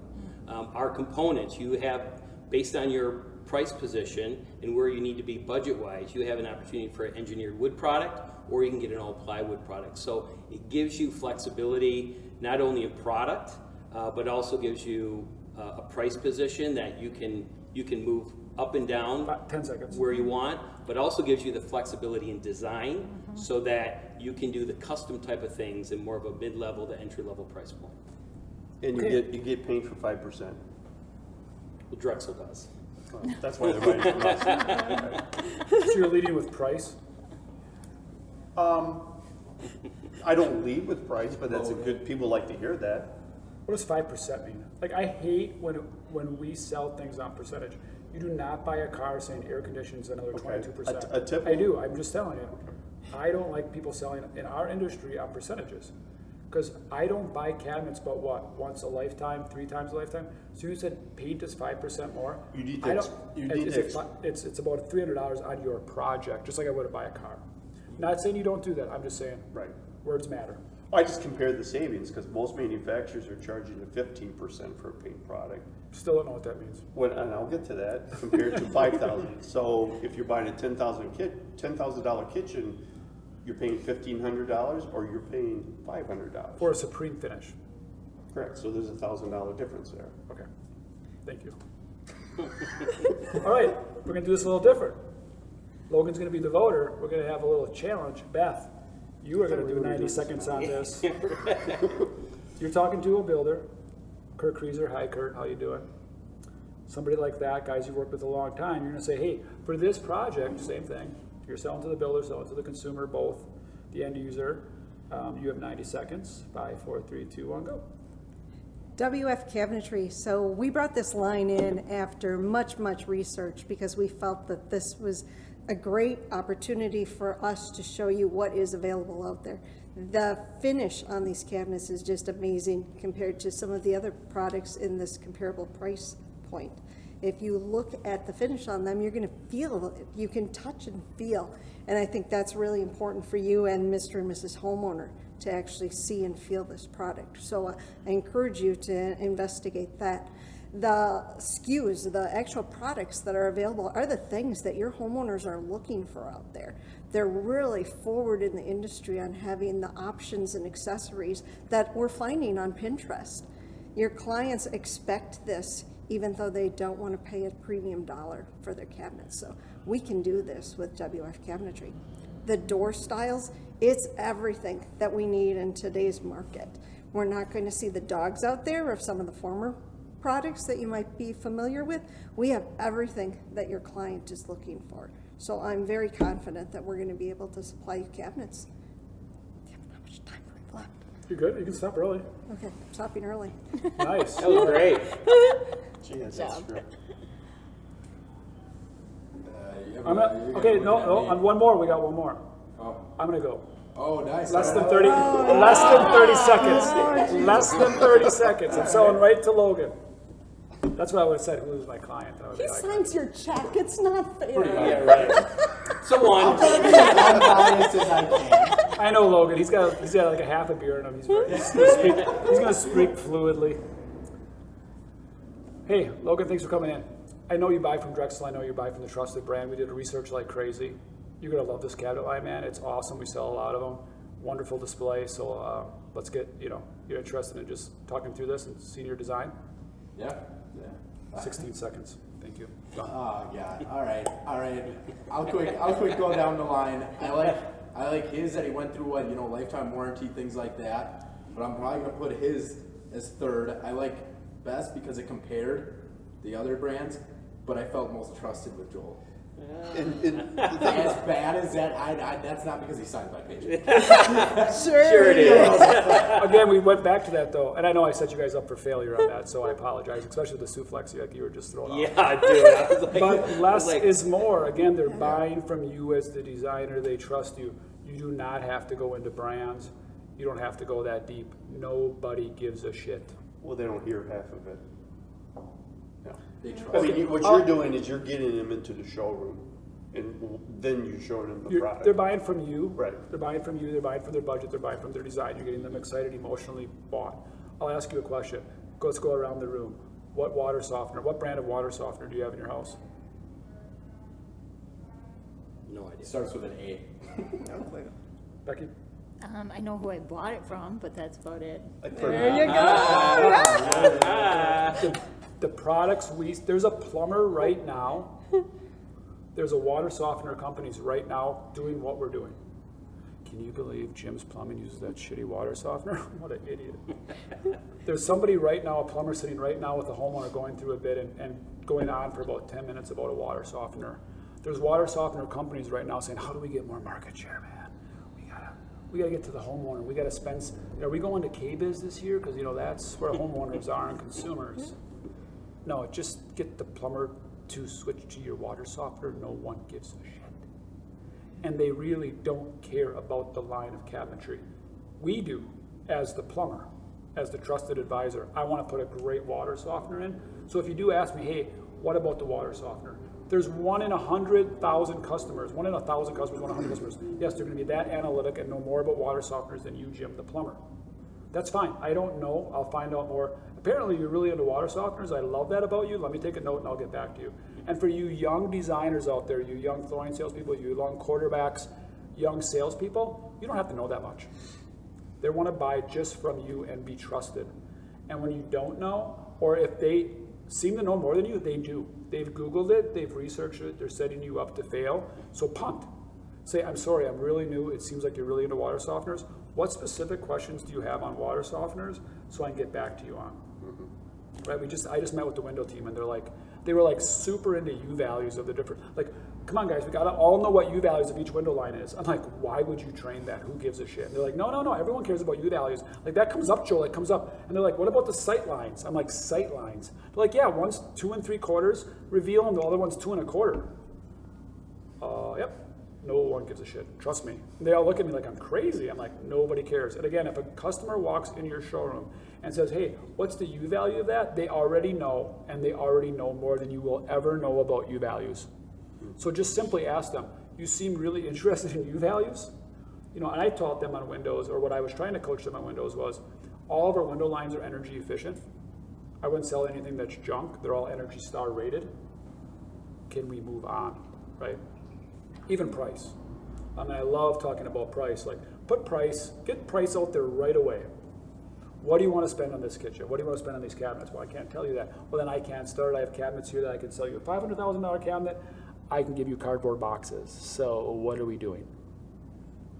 Our components, you have, based on your price position and where you need to be budget-wise, you have an opportunity for an engineered wood product, or you can get an all plywood product. So it gives you flexibility, not only in product, but also gives you a price position that you can move up and down About 10 seconds. where you want, but also gives you the flexibility in design so that you can do the custom type of things in more of a mid-level to entry-level price point. And Okay. you get paid for 5%. Well, Drexel does. Well, that's why they're buying from us. So you're leading with price? I don't lead with price, but that's a good, people like to hear that. What does 5% mean? Like, I hate when we sell things on percentage. You do not buy a car saying air conditioning's another Okay. 22%. A typical- I do. I'm just telling you. I don't like people selling in our industry on percentages. Because I don't buy cabinets but what? Once a lifetime, 3 times a lifetime? So you said paint is 5% more? You need I to don't- ex- it's about $300 on your project, just like I would to buy a car. Not saying you don't do that. I'm just saying Right. words matter. I just compared the savings because most manufacturers are charging you 15% for a paint product. Still don't know what that means. And I'll get to that, compared to 5,000. So if you're buying a $10,000 kitchen, you're paying $1,500 or you're paying $500. For a supreme finish. Correct, so there's a $1,000 difference there. Okay, thank you. All right, we're gonna do this a little different. Logan's gonna be the voter. We're gonna have a little challenge. Beth, you are gonna do 90 seconds on this. You're talking to a builder, Kurt Kreeser. Hi, Kurt, how you doing? Somebody like that, guys you've worked with a long time. You're gonna say, hey, for this project, same thing. You're selling to the builder, selling to the consumer, both, the end user. You have 90 seconds. 5, 4, 3, 2, 1, go. WF Cabinetry. So we brought this line in after much research because we felt that this was a great opportunity for us to show you what is available out there. The finish on these cabinets is just amazing compared to some of the other products in this comparable price point. If you look at the finish on them, you're going to feel it. You can touch and feel. And I think that's really important for you and Mr. and Mrs. Homeowner to actually see and feel this product. So I encourage you to investigate that. The SKUs, the actual products that are available are the things that your homeowners are looking for out there. They're really forward in the industry on having the options and accessories that we're finding on Pinterest. Your clients expect this even though they don't want to pay a premium dollar for their cabinets. So we can do this with WF Cabinetry. The door styles, it's everything that we need in today's market. We're not going to see the dogs out there of some of the former products that you might be familiar with. We have everything that your client is looking for. So I'm very confident that we're going to be able to supply you cabinets. Do you have how much time do we have left? You're good, you can stop early. Okay, I'm stopping early. Nice. That was great. Gee, that's true. Okay, no, on one more, we got one more. Oh. I'm gonna go. Oh, nice. Less than 30 seconds. Less than 30 seconds. I'm selling right to Logan. That's what I would have said, who was my client. I would He be like, signs your check. It's not fair. Yeah, right. Someone. Unbiased as I can. I know Logan. He's got like a half a beer in him. He's gonna speak fluidly. Hey, Logan, thanks for coming in. I know you buy from Drexel. I know you buy from the trusted brand. We did a research like crazy. You're gonna love this cabinet line, man. It's awesome. We sell a lot of them. Wonderful display. So let's get, you're interested in just talking through this and seeing your design. Yeah. 16 seconds. Thank you. Oh God. All right. I'll quick go down the line. I like his that he went through lifetime warranty, things like that. But I'm probably gonna put his as third. I like Best because it compared the other brands, but I felt most trusted with Joel. As bad as that, that's not because he signed my paycheck. Sure it is. Again, we went back to that though, and I know I set you guys up for failure on that, so I apologize, especially with the Souflex you were just throwing Yeah, off. dude. I was like, But less is more. Again, they're buying from you as the designer. They trust you. You do not have to go into brands. You don't have to go that deep. Nobody gives a shit. Well, they don't hear half of it. They I trust. mean, what you're doing is you're getting them into the showroom, and then you're showing them the product. They're buying from you. Right. They're buying from you. They're buying from their budget. They're buying from their design. You're getting them excited, emotionally bought. I'll ask you a question. Let's go around the room. What brand of water softener do you have in your house? no idea. It starts with an A. Becky? I know who I bought it from, but that's about it. There you go. The products there's a plumber right now, there's a water softener companies right now doing what we're doing. Can you believe Jim's Plumbing uses that shitty water softener? What an idiot. There's somebody right now, a plumber sitting right now with a homeowner going through a bid and going on for about 10 minutes about a water softener. There's water softener companies right now saying, how do we get more market share, man? We gotta get to the homeowner. We gotta spend, are we going to K-Biz this year? Because that's where homeowners are and consumers. No, just get the plumber to switch to your water softener. No one gives a shit. And they really don't care about the line of cabinetry. We do, as the plumber, as the trusted advisor. I want to put a great water softener in. So if you do ask me, hey, what about the water softener? There's 1 in 100,000 customers, 1 in 1,000 customers, 1 in 100 customers. Yes, they're going to be that analytic and know more about water softeners than you, Jim, the plumber. That's fine. I don't know. I'll find out more. Apparently, you're really into water softeners. I love that about you. Let me take a note and I'll get back to you. And for you young designers out there, you young flooring salespeople, you young quarterbacks, young salespeople, you don't have to know that much. They want to buy just from you and be trusted. And when you don't know, or if they seem to know more than you, they do. They've Googled it, they've researched it, they're setting you up to fail. So punt. Say, I'm sorry, I'm really new. It seems like you're really into water softeners. What specific questions do you have on water softeners so I can get back to you on? Right? I just met with the window team and they were super into U values of the different, come on guys, we gotta all know what U values of each window line is. I'm like, why would you train that? Who gives a shit? And they're like, no, everyone cares about U values. That comes up, Joel, it comes up. And they're like, what about the sight lines? I'm like, sight lines? They're like, yeah, one's 2 3/4, reveal, and the other one's 2 1/4. Yep. No one gives a shit. Trust me. They all look at me like I'm crazy. I'm like, nobody cares. And again, if a customer walks in your showroom and says, hey, what's the U value of that? They already know, and they already know more than you will ever know about U values. So just simply ask them, you seem really interested in U values? And I taught them on windows, or what I was trying to coach them on windows was, all of our window lines are energy efficient. I wouldn't sell anything that's junk. They're all Energy Star rated. Can we move on, right? Even price. I mean, I love talking about price. Like, get price out there right away. What do you want to spend on this kitchen? What do you want to spend on these cabinets? Well, I can't tell you that. Well, then I can't start. I have cabinets here that I can sell you a $500,000 cabinet. I can give you cardboard boxes. So what are we doing?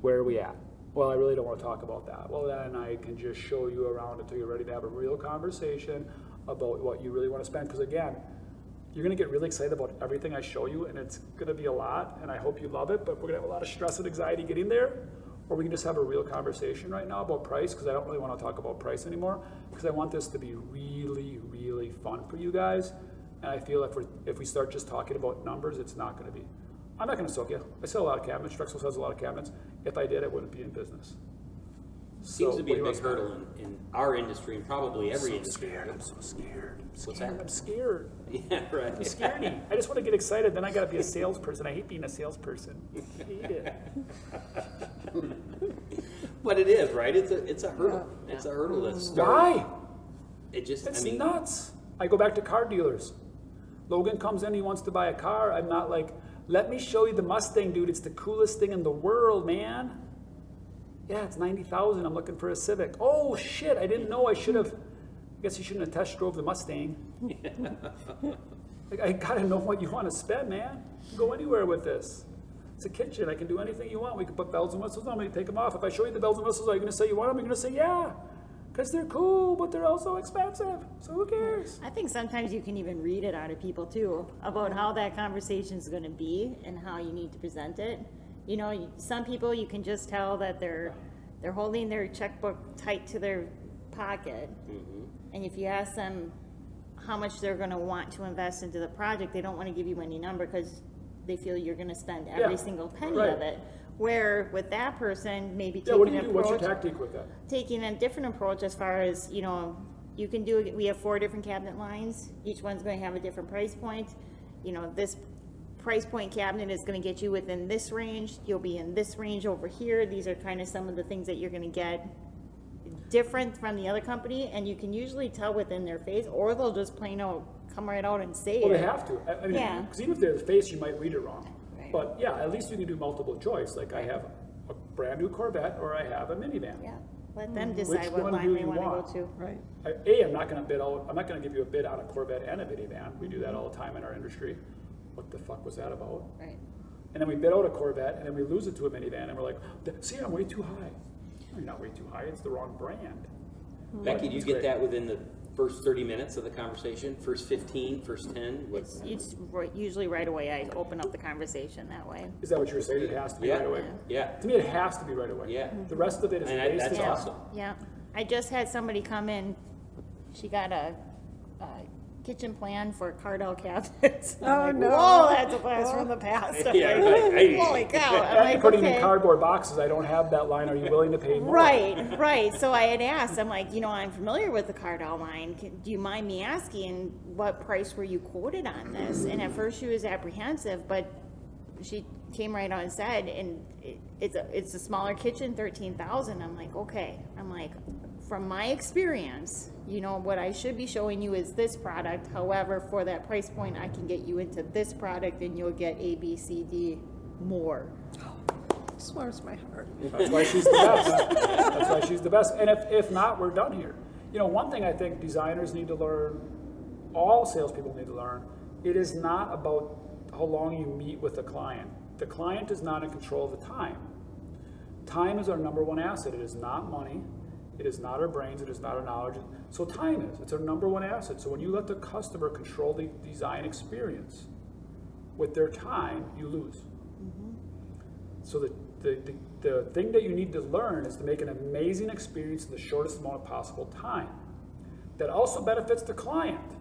Where are we at? Well, I really don't want to talk about that. Well, then I can just show you around until you're ready to have a real conversation about what you really want to spend. Because again, you're going to get really excited about everything I show you, and it's going to be a lot, and I hope you love it, but we're going to have a lot of stress and anxiety getting there. Or we can just have a real conversation right now about price, because I don't really want to talk about price anymore, because I want this to be really, really fun for you guys. And I feel if we start just talking about numbers, it's not going to be. I'm not going to soak you. I sell a lot of cabinets. Drexel sells a lot of cabinets. If I did, I wouldn't be in business. Seems to be a big hurdle in our industry and probably every industry. I'm so scared. What's that? I'm scared. Yeah, right. I'm scared. I just want to get excited. Then I got to be a salesperson. I hate being a salesperson. I hate it. But it is, right? It's a hurdle. It's a hurdle that's Why? It just, It's nuts. I go back to car dealers. Logan comes in, he wants to buy a car. I'm not like, let me show you the Mustang, dude. It's the coolest thing in the world, man. Yeah, it's $90,000. I'm looking for a Civic. Oh shit! I didn't know. I guess you shouldn't have test drove the Mustang. Like, I gotta know what you want to spend, man. You can go anywhere with this. It's a kitchen. I can do anything you want. We can put bells and whistles on. We can take them off. If I show you the bells and whistles, are you gonna say you want them? You're gonna say yeah, because they're cool, but they're also expensive. So who cares? I think sometimes you can even read it out of people too, about how that conversation is going to be and how you need to present it. You know, some people you can just tell that they're holding their checkbook tight to their pocket. Mm-hmm. And if you ask them how much they're going to want to invest into the project, they don't want to give you any number because they feel you're going to spend every single penny of it. Where with that person, maybe taking what do you an do? approach, What's your tactic with that? taking a different approach as far as, you know, you can do, we have 4 different cabinet lines. Each one's going to have a different price point. You know, this price point cabinet is going to get you within this range. You'll be in this range over here. These are kind of some of the things that you're going to get different from the other company, and you can usually tell within their face, or they'll just plain out come right out and say Well, it. they have to. I mean, Yeah. because even if they're the face, you might read it wrong. Right. But yeah, at least you can do multiple choice. Like I have a brand new Corvette or I have a minivan. Yeah, let them Which decide what one line do they you want to want? go to. Right. I'm not going to bid out. I'm not going to give you a bid on a Corvette and a minivan. We do that all the time in our industry. What the fuck was that about? Right. And then we bid out a Corvette, and then we lose it to a minivan, and we're like, "See, I'm way too high." No, you're not way too high. It's the wrong brand. Becky, do you It's get great. that within the first 30 minutes of the conversation? First 15, first 10? It's usually right away. I open up the conversation that way. Is that what you were saying? It has to be Yeah. right away. Yeah. To me, it has to be right away. Yeah. The rest of it is And based that's on- awesome. Yeah, I just had somebody come in, she got a kitchen plan for Cardell cabinets. I'm Oh, like, no. whoa, that's a blast from the past. I'm Yeah, like, right. holy cow. I'm I'm like, putting in okay. cardboard boxes. I don't have that line. Are you willing to pay more? Right. So I had asked, I'm like, you know, I'm familiar with the Cardell line. Do you mind me asking what price were you quoted on this? And at first she was apprehensive, but she came right on and said, and it's a smaller kitchen, 13,000. I'm like, okay. I'm like, from my experience, you know, what I should be showing you is this product. However, for that price point, I can get you into this product and you'll get A, B, C, D more. This warms my heart. That's why she's the best. That's why she's the best. And if not, we're done here. You know, one thing I think designers need to learn, all salespeople need to learn, it is not about how long you meet with the client. The client is not in control of the time. Time is our number one asset. It is not money. It is not our brains. It is not our knowledge. So time is. It's our number one asset. So when you let the customer control the design experience with their time, you lose. So the thing that you need to learn is to make an amazing experience in the shortest amount of possible time. That also benefits the client.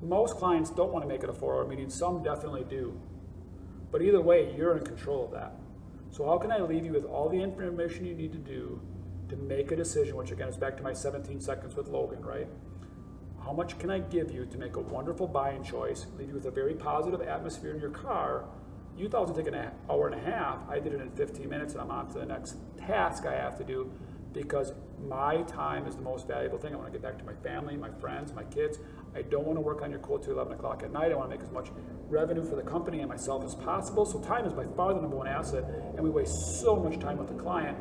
Most clients don't want to make it a 4-hour meeting. Some definitely do. But either way, you're in control of that. So how can I leave you with all the information you need to do to make a decision, which again is back to my 17 seconds with Logan, right? How much can I give you to make a wonderful buying choice, leave you with a very positive atmosphere in your car? You thought it would take an hour and a half. I did it in 15 minutes, and I'm on to the next task I have to do. because my time is the most valuable thing. I want to get back to my family, my friends, my kids. I don't want to work on your quote till 11 o'clock at night. I want to make as much revenue for the company and myself as possible. So time is by far the number one asset, and we waste so much time with the client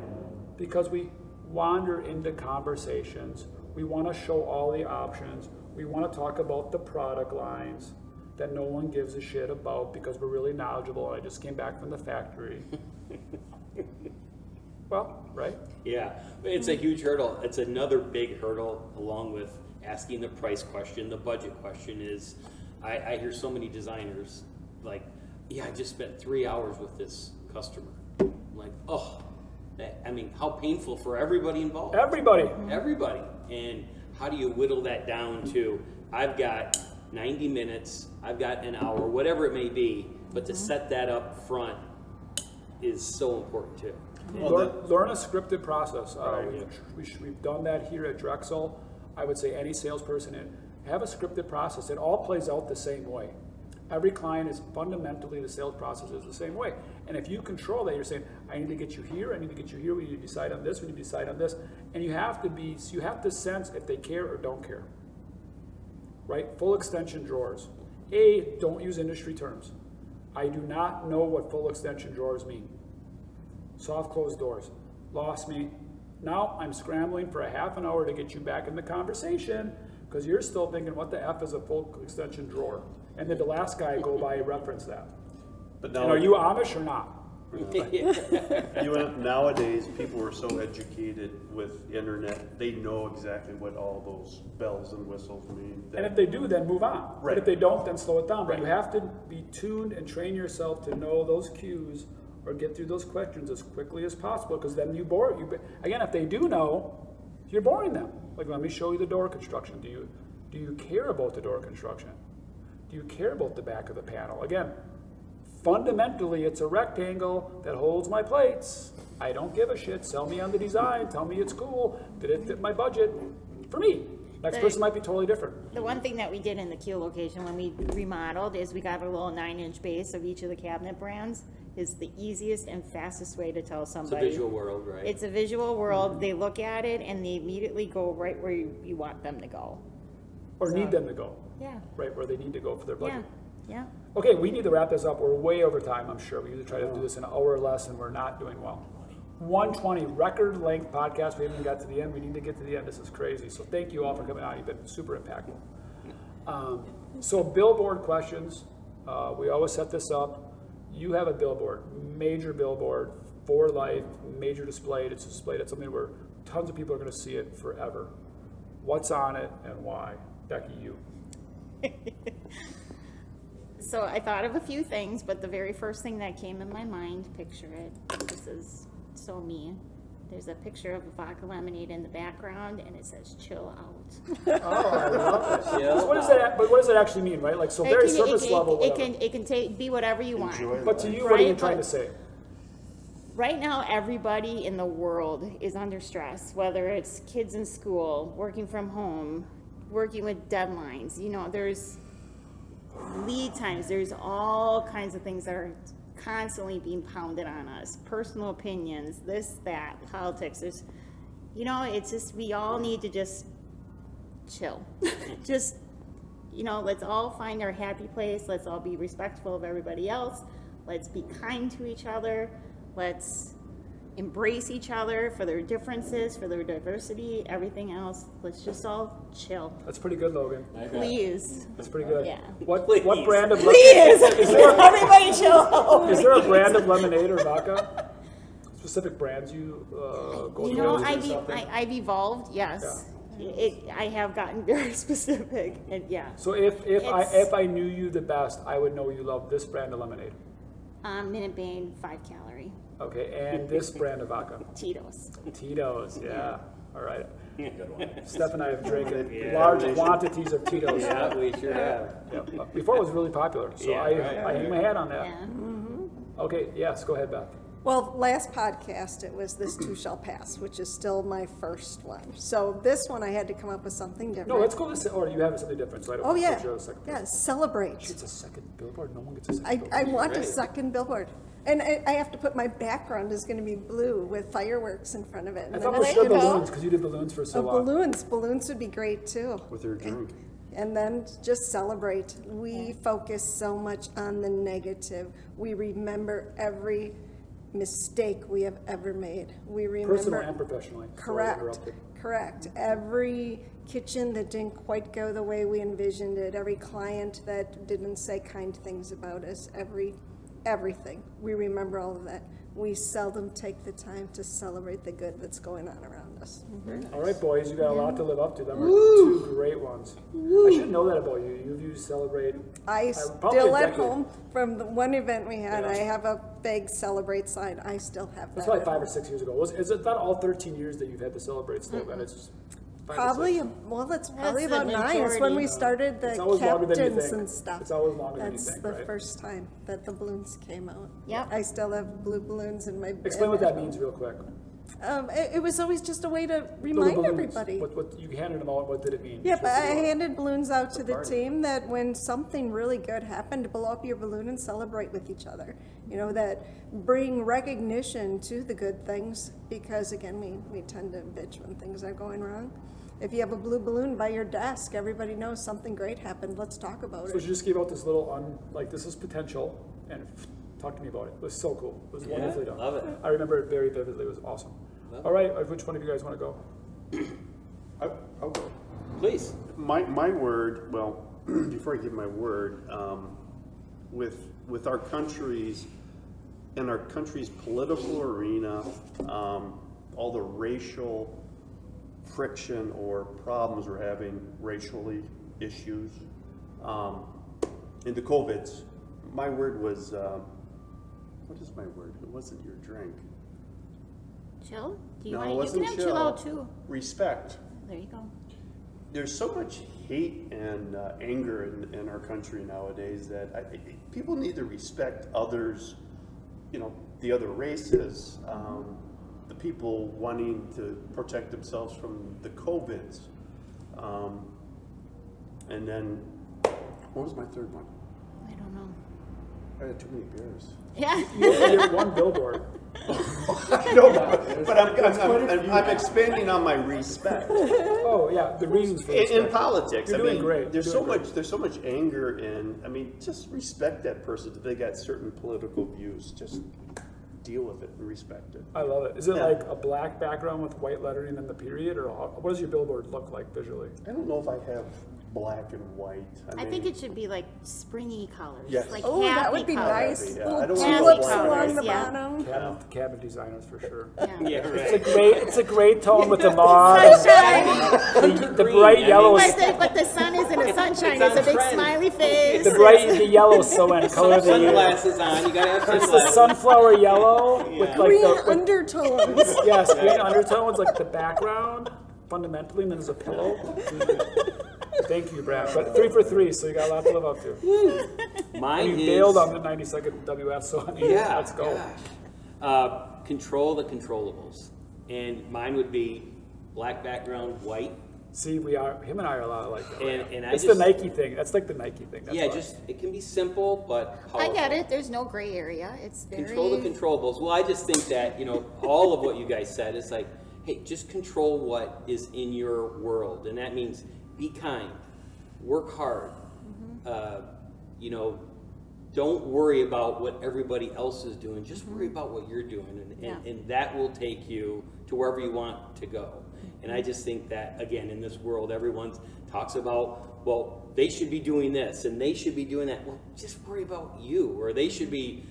because we wander into conversations. We want to show all the options. We want to talk about the product lines that no one gives a shit about because we're really knowledgeable and I just came back from the factory. Well, right? Yeah, it's a huge hurdle. It's another big hurdle along with asking the price question, the budget question is, I hear so many designers like, yeah, I just spent 3 hours with this customer. I'm like, oh, I mean, how painful for everybody involved. Everybody. Everybody. And how do you whittle that down to, I've got 90 minutes, I've got an hour, whatever it may be, but to set that up front is so important too. Learn a scripted process. We've done that here at Drexel. I would say any salesperson, have a scripted process. It all plays out the same way. Every client is fundamentally, the sales process is the same way. And if you control that, you're saying, I need to get you here, I need to get you here, we need to decide on this, we need to decide on this. And you have to sense if they care or don't care. Right? Full extension drawers. Don't use industry terms. I do not know what full extension drawers mean. Soft closed doors. Lost me. Now I'm scrambling for a half an hour to get you back in the conversation because you're still thinking, what the F is a full extension drawer? And did the last guy go by reference that? But now, And are you Amish or not? Nowadays, people are so educated with internet, they know exactly what all those bells and whistles mean. And if they do, then move on. Right. But if they don't, then slow it down. But Right. you have to be tuned and train yourself to know those cues or get through those questions as quickly as possible, because then you bore you. Again, if they do know, you're boring them. Like, let me show you the door construction. Do you care about the door construction? Do you care about the back of the panel? Again, fundamentally, it's a rectangle that holds my plates. I don't give a shit. Sell me on the design. Tell me it's cool. Did it fit my budget? For me. Next person might be totally different. The one thing that we did in the Q location when we remodeled is we got a little 9-inch base of each of the cabinet brands. Is the easiest and fastest way to tell somebody. It's a visual world, right? It's a visual world. They look at it and they immediately go right where you want them to go. Or need them to go. Yeah. Right where they need to go for their Yeah. budget. Yeah. Okay, we need to wrap this up. We're way over time, I'm sure. We usually try to do this in an hour or less, and we're not doing well. 120, record length podcast. We haven't even got to the end. We need to get to the end. This is crazy. So thank you all for coming out. You've been super impactful. So billboard questions. We always set this up. You have a billboard, major billboard, for life, major displayed. It's displayed at something where tons of people are going to see it forever. What's on it and why? Becky, you. So I thought of a few things, but the very first thing that came in my mind, picture it. This is so me. There's a picture of a vodka lemonade in the background, and it says "chill out." Oh, I love it. Yeah. So what does that? But what does that actually mean, right? Like, so very surface level. It Whatever. can be whatever you want. Enjoy But to life. you, what are you Right, trying but- to say? Right now, everybody in the world is under stress, whether it's kids in school, working from home, working with deadlines. You know, there's lead times, there's all kinds of things that are constantly being pounded on us. Personal opinions, this, that, politics. There's, you know, it's just, we all need to just chill. Just, you know, let's all find our happy place. Let's all be respectful of everybody else. Let's be kind to each other. Let's embrace each other for their differences, for their diversity, everything else. Let's just all chill. That's pretty good, Logan. Please. That's pretty good. Yeah. What Please. brand of Please. is there Everybody chill out. is there a brand of lemonade or vodka? Specific brands you go You to know, or I've something? evolved, yes. I have gotten very specific, and yeah. So if It's- I knew you the best, I would know you love this brand of lemonade. Minute Bane, 5-calorie. Okay, and this brand of vodka. Tito's. Tito's, yeah. All right. Steph and I have drinking Yeah. large quantities of Tito's. Yeah, we sure have. Yeah. Before it was really popular, so Yeah, right, I hang my hat on that. Yeah. Okay, yes, go ahead, Beth. Well, last podcast, it was This Too Shall Pass, which is still my first one. So this one, I had to come up with something different. No, let's go this, or you have something different, so I don't Oh, want to yeah. put you on a second. Yeah, celebrate. It's a second billboard. No one gets a second I billboard. want a Right. second billboard. And I have to put my background is going to be blue with fireworks in front of it. I And thought then we it's should gonna be- balloons, because you did balloons for so long. Balloons would be great too. With their drink. And then just celebrate. We focus so much on the negative. We remember every mistake we have ever made. We remember. Personal and professionally. Sorry to Correct, interrupt you. correct. Every kitchen that didn't quite go the way we envisioned it, every client that didn't say kind things about us, everything. We remember all of that. We seldom take the time to celebrate the good that's going on around us. All right, boys, you got a lot to live up to. Them are two great ones. I should know that about you. You celebrate. I probably still a at decade. home from the one event we had, Yeah. I have a big celebrate sign. I still have That's that. probably 5 or 6 years ago. Is it not all 13 years that you've had the Celebrate slogan? It's just 5 or Probably, 6. well, that's probably the about 9. It's when we majority. started the It's always longer than you captains think. and stuff. It's always longer than you That's think, the right? first time that the balloons came out. Yep. I still have blue balloons in my bed. Explain what that means real quick. It was always just a way to Little remind balloons. everybody. What you handed them out, what did it mean? Yep, Just I what- handed balloons out to the party. team that when something really good happened, to blow up your balloon and celebrate with each other. You know, that bring recognition to the good things, because again, we tend to bitch when things are going wrong. If you have a blue balloon by your desk, everybody knows something great happened. Let's talk about So it. you just gave out this little, this is potential, and talk to me about it. It was so cool. It was wonderfully done. love it. I remember it very vividly. It was awesome. Love All right, which one of you guys want to go? I'll go. Please. My word, well, before I give my word, with our country's, in our country's political arena, all the racial friction or problems we're having, racially issues, in the COVIDs, my word was, what is my word? It wasn't your drink. Chill? Do you No, it want to, you wasn't can have chill out too. Respect. There you go. There's so much hate and anger in our country nowadays that people need to respect others, you know, the other races, the people wanting to protect themselves from the COVIDs. And then, what was my third one? I don't know. I had too many beers. Yeah. You're one billboard. No, but I'm expanding on my respect. Oh yeah, the reasons for In respect. politics, You're I doing mean, great. there's You're so doing much. great. There's so much anger, and I mean, just respect that person if they got certain political views. Just deal with it and respect it. I love it. Is it Yeah. like a black background with white lettering and the period, or what does your billboard look like visually? I don't know if I have black and white. I think it should be like springy colors. Yes. Like Oh, that happy would be colors. nice. Yeah, Little I don't want tulips black. along the Yeah. bottom. Cabinet designers for sure. Yeah. Yeah, It's a great tone with the mauve, Sunshine. the bright yellow, But the sun isn't a sunshine. It's a big trend. smiley face. the yellow so in color of the year. Sunglasses on. You gotta have It's the sunglasses. sunflower yellow with like Green the undertones. yes, green undertones like the background fundamentally, and then there's a pillow. Thank you, Brad. But 3 for 3, so you got a lot to live up to. Mine You is bailed on the 90-second WF, so I mean, yeah. let's go. Gosh. Control the controllables, and mine would be black background, white. See, him and I are a lot like that. And I it's just- the Nike thing. That's like the Nike thing. That's Yeah, why. just it can be simple but I powerful. get it. There's no gray area. It's very Control the controllables. Well, I just think that, you know, all of what you guys said is like, hey, just control what is in your world. And that means be kind, work hard, you know, don't worry about what everybody else is doing. Just worry about what you're doing. And that will take you to wherever you want to go. And I just think that, again, in this world, everyone talks about, well, they should be doing this and they should be doing that. Well, just worry about you. Or they should be,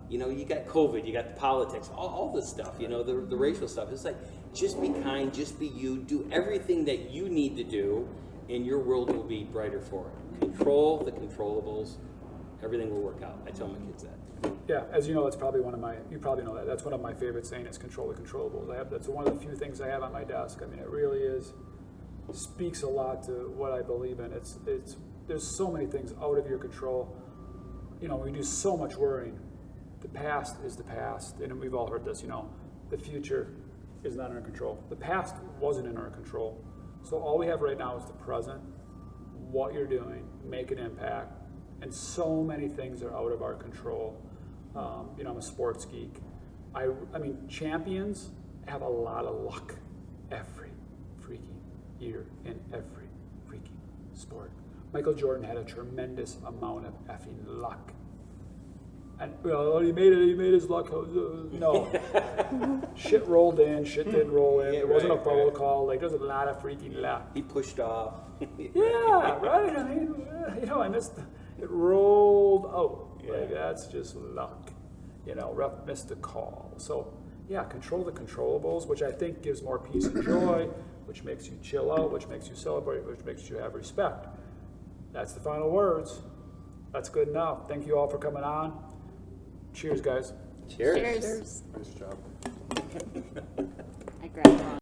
you know, you got COVID, you got the politics, all this stuff, you know, the racial stuff. It's like, just be kind, just be you, do everything that you need to do, and your world will be brighter for it. Control the controllables, everything will work out. I tell my kids that. Yeah, as you know, that's probably you probably know that. That's one of my favorite sayings, control the controllables. That's one of the few things I have on my desk. I mean, it really speaks a lot to what I believe in. There's so many things out of your control. You know, we do so much worrying. The past is the past, and we've all heard this, you know, the future is not in our control. The past wasn't in our control. So all we have right now is the present, what you're doing, make an impact, and so many things are out of our control. You know, I'm a sports geek. I mean, champions have a lot of luck every freaking year in every freaking sport. Michael Jordan had a tremendous amount of effing luck. And, well, he made his luck. No. Shit rolled in, shit didn't roll in. Yeah, There wasn't a right, foul right. call. Like, there's a lot of freaking luck. He pushed off. Yeah, right. I mean, you know, I missed. It rolled out. Yeah. Like, that's just luck. You know, ref missed the call. So, yeah, control the controllables, which I think gives more peace and joy, which makes you chill out, which makes you celebrate, which makes you have respect. That's the final words. That's good enough. Thank you all for coming on. Cheers, guys. Cheers. Cheers. Nice job. I grabbed one.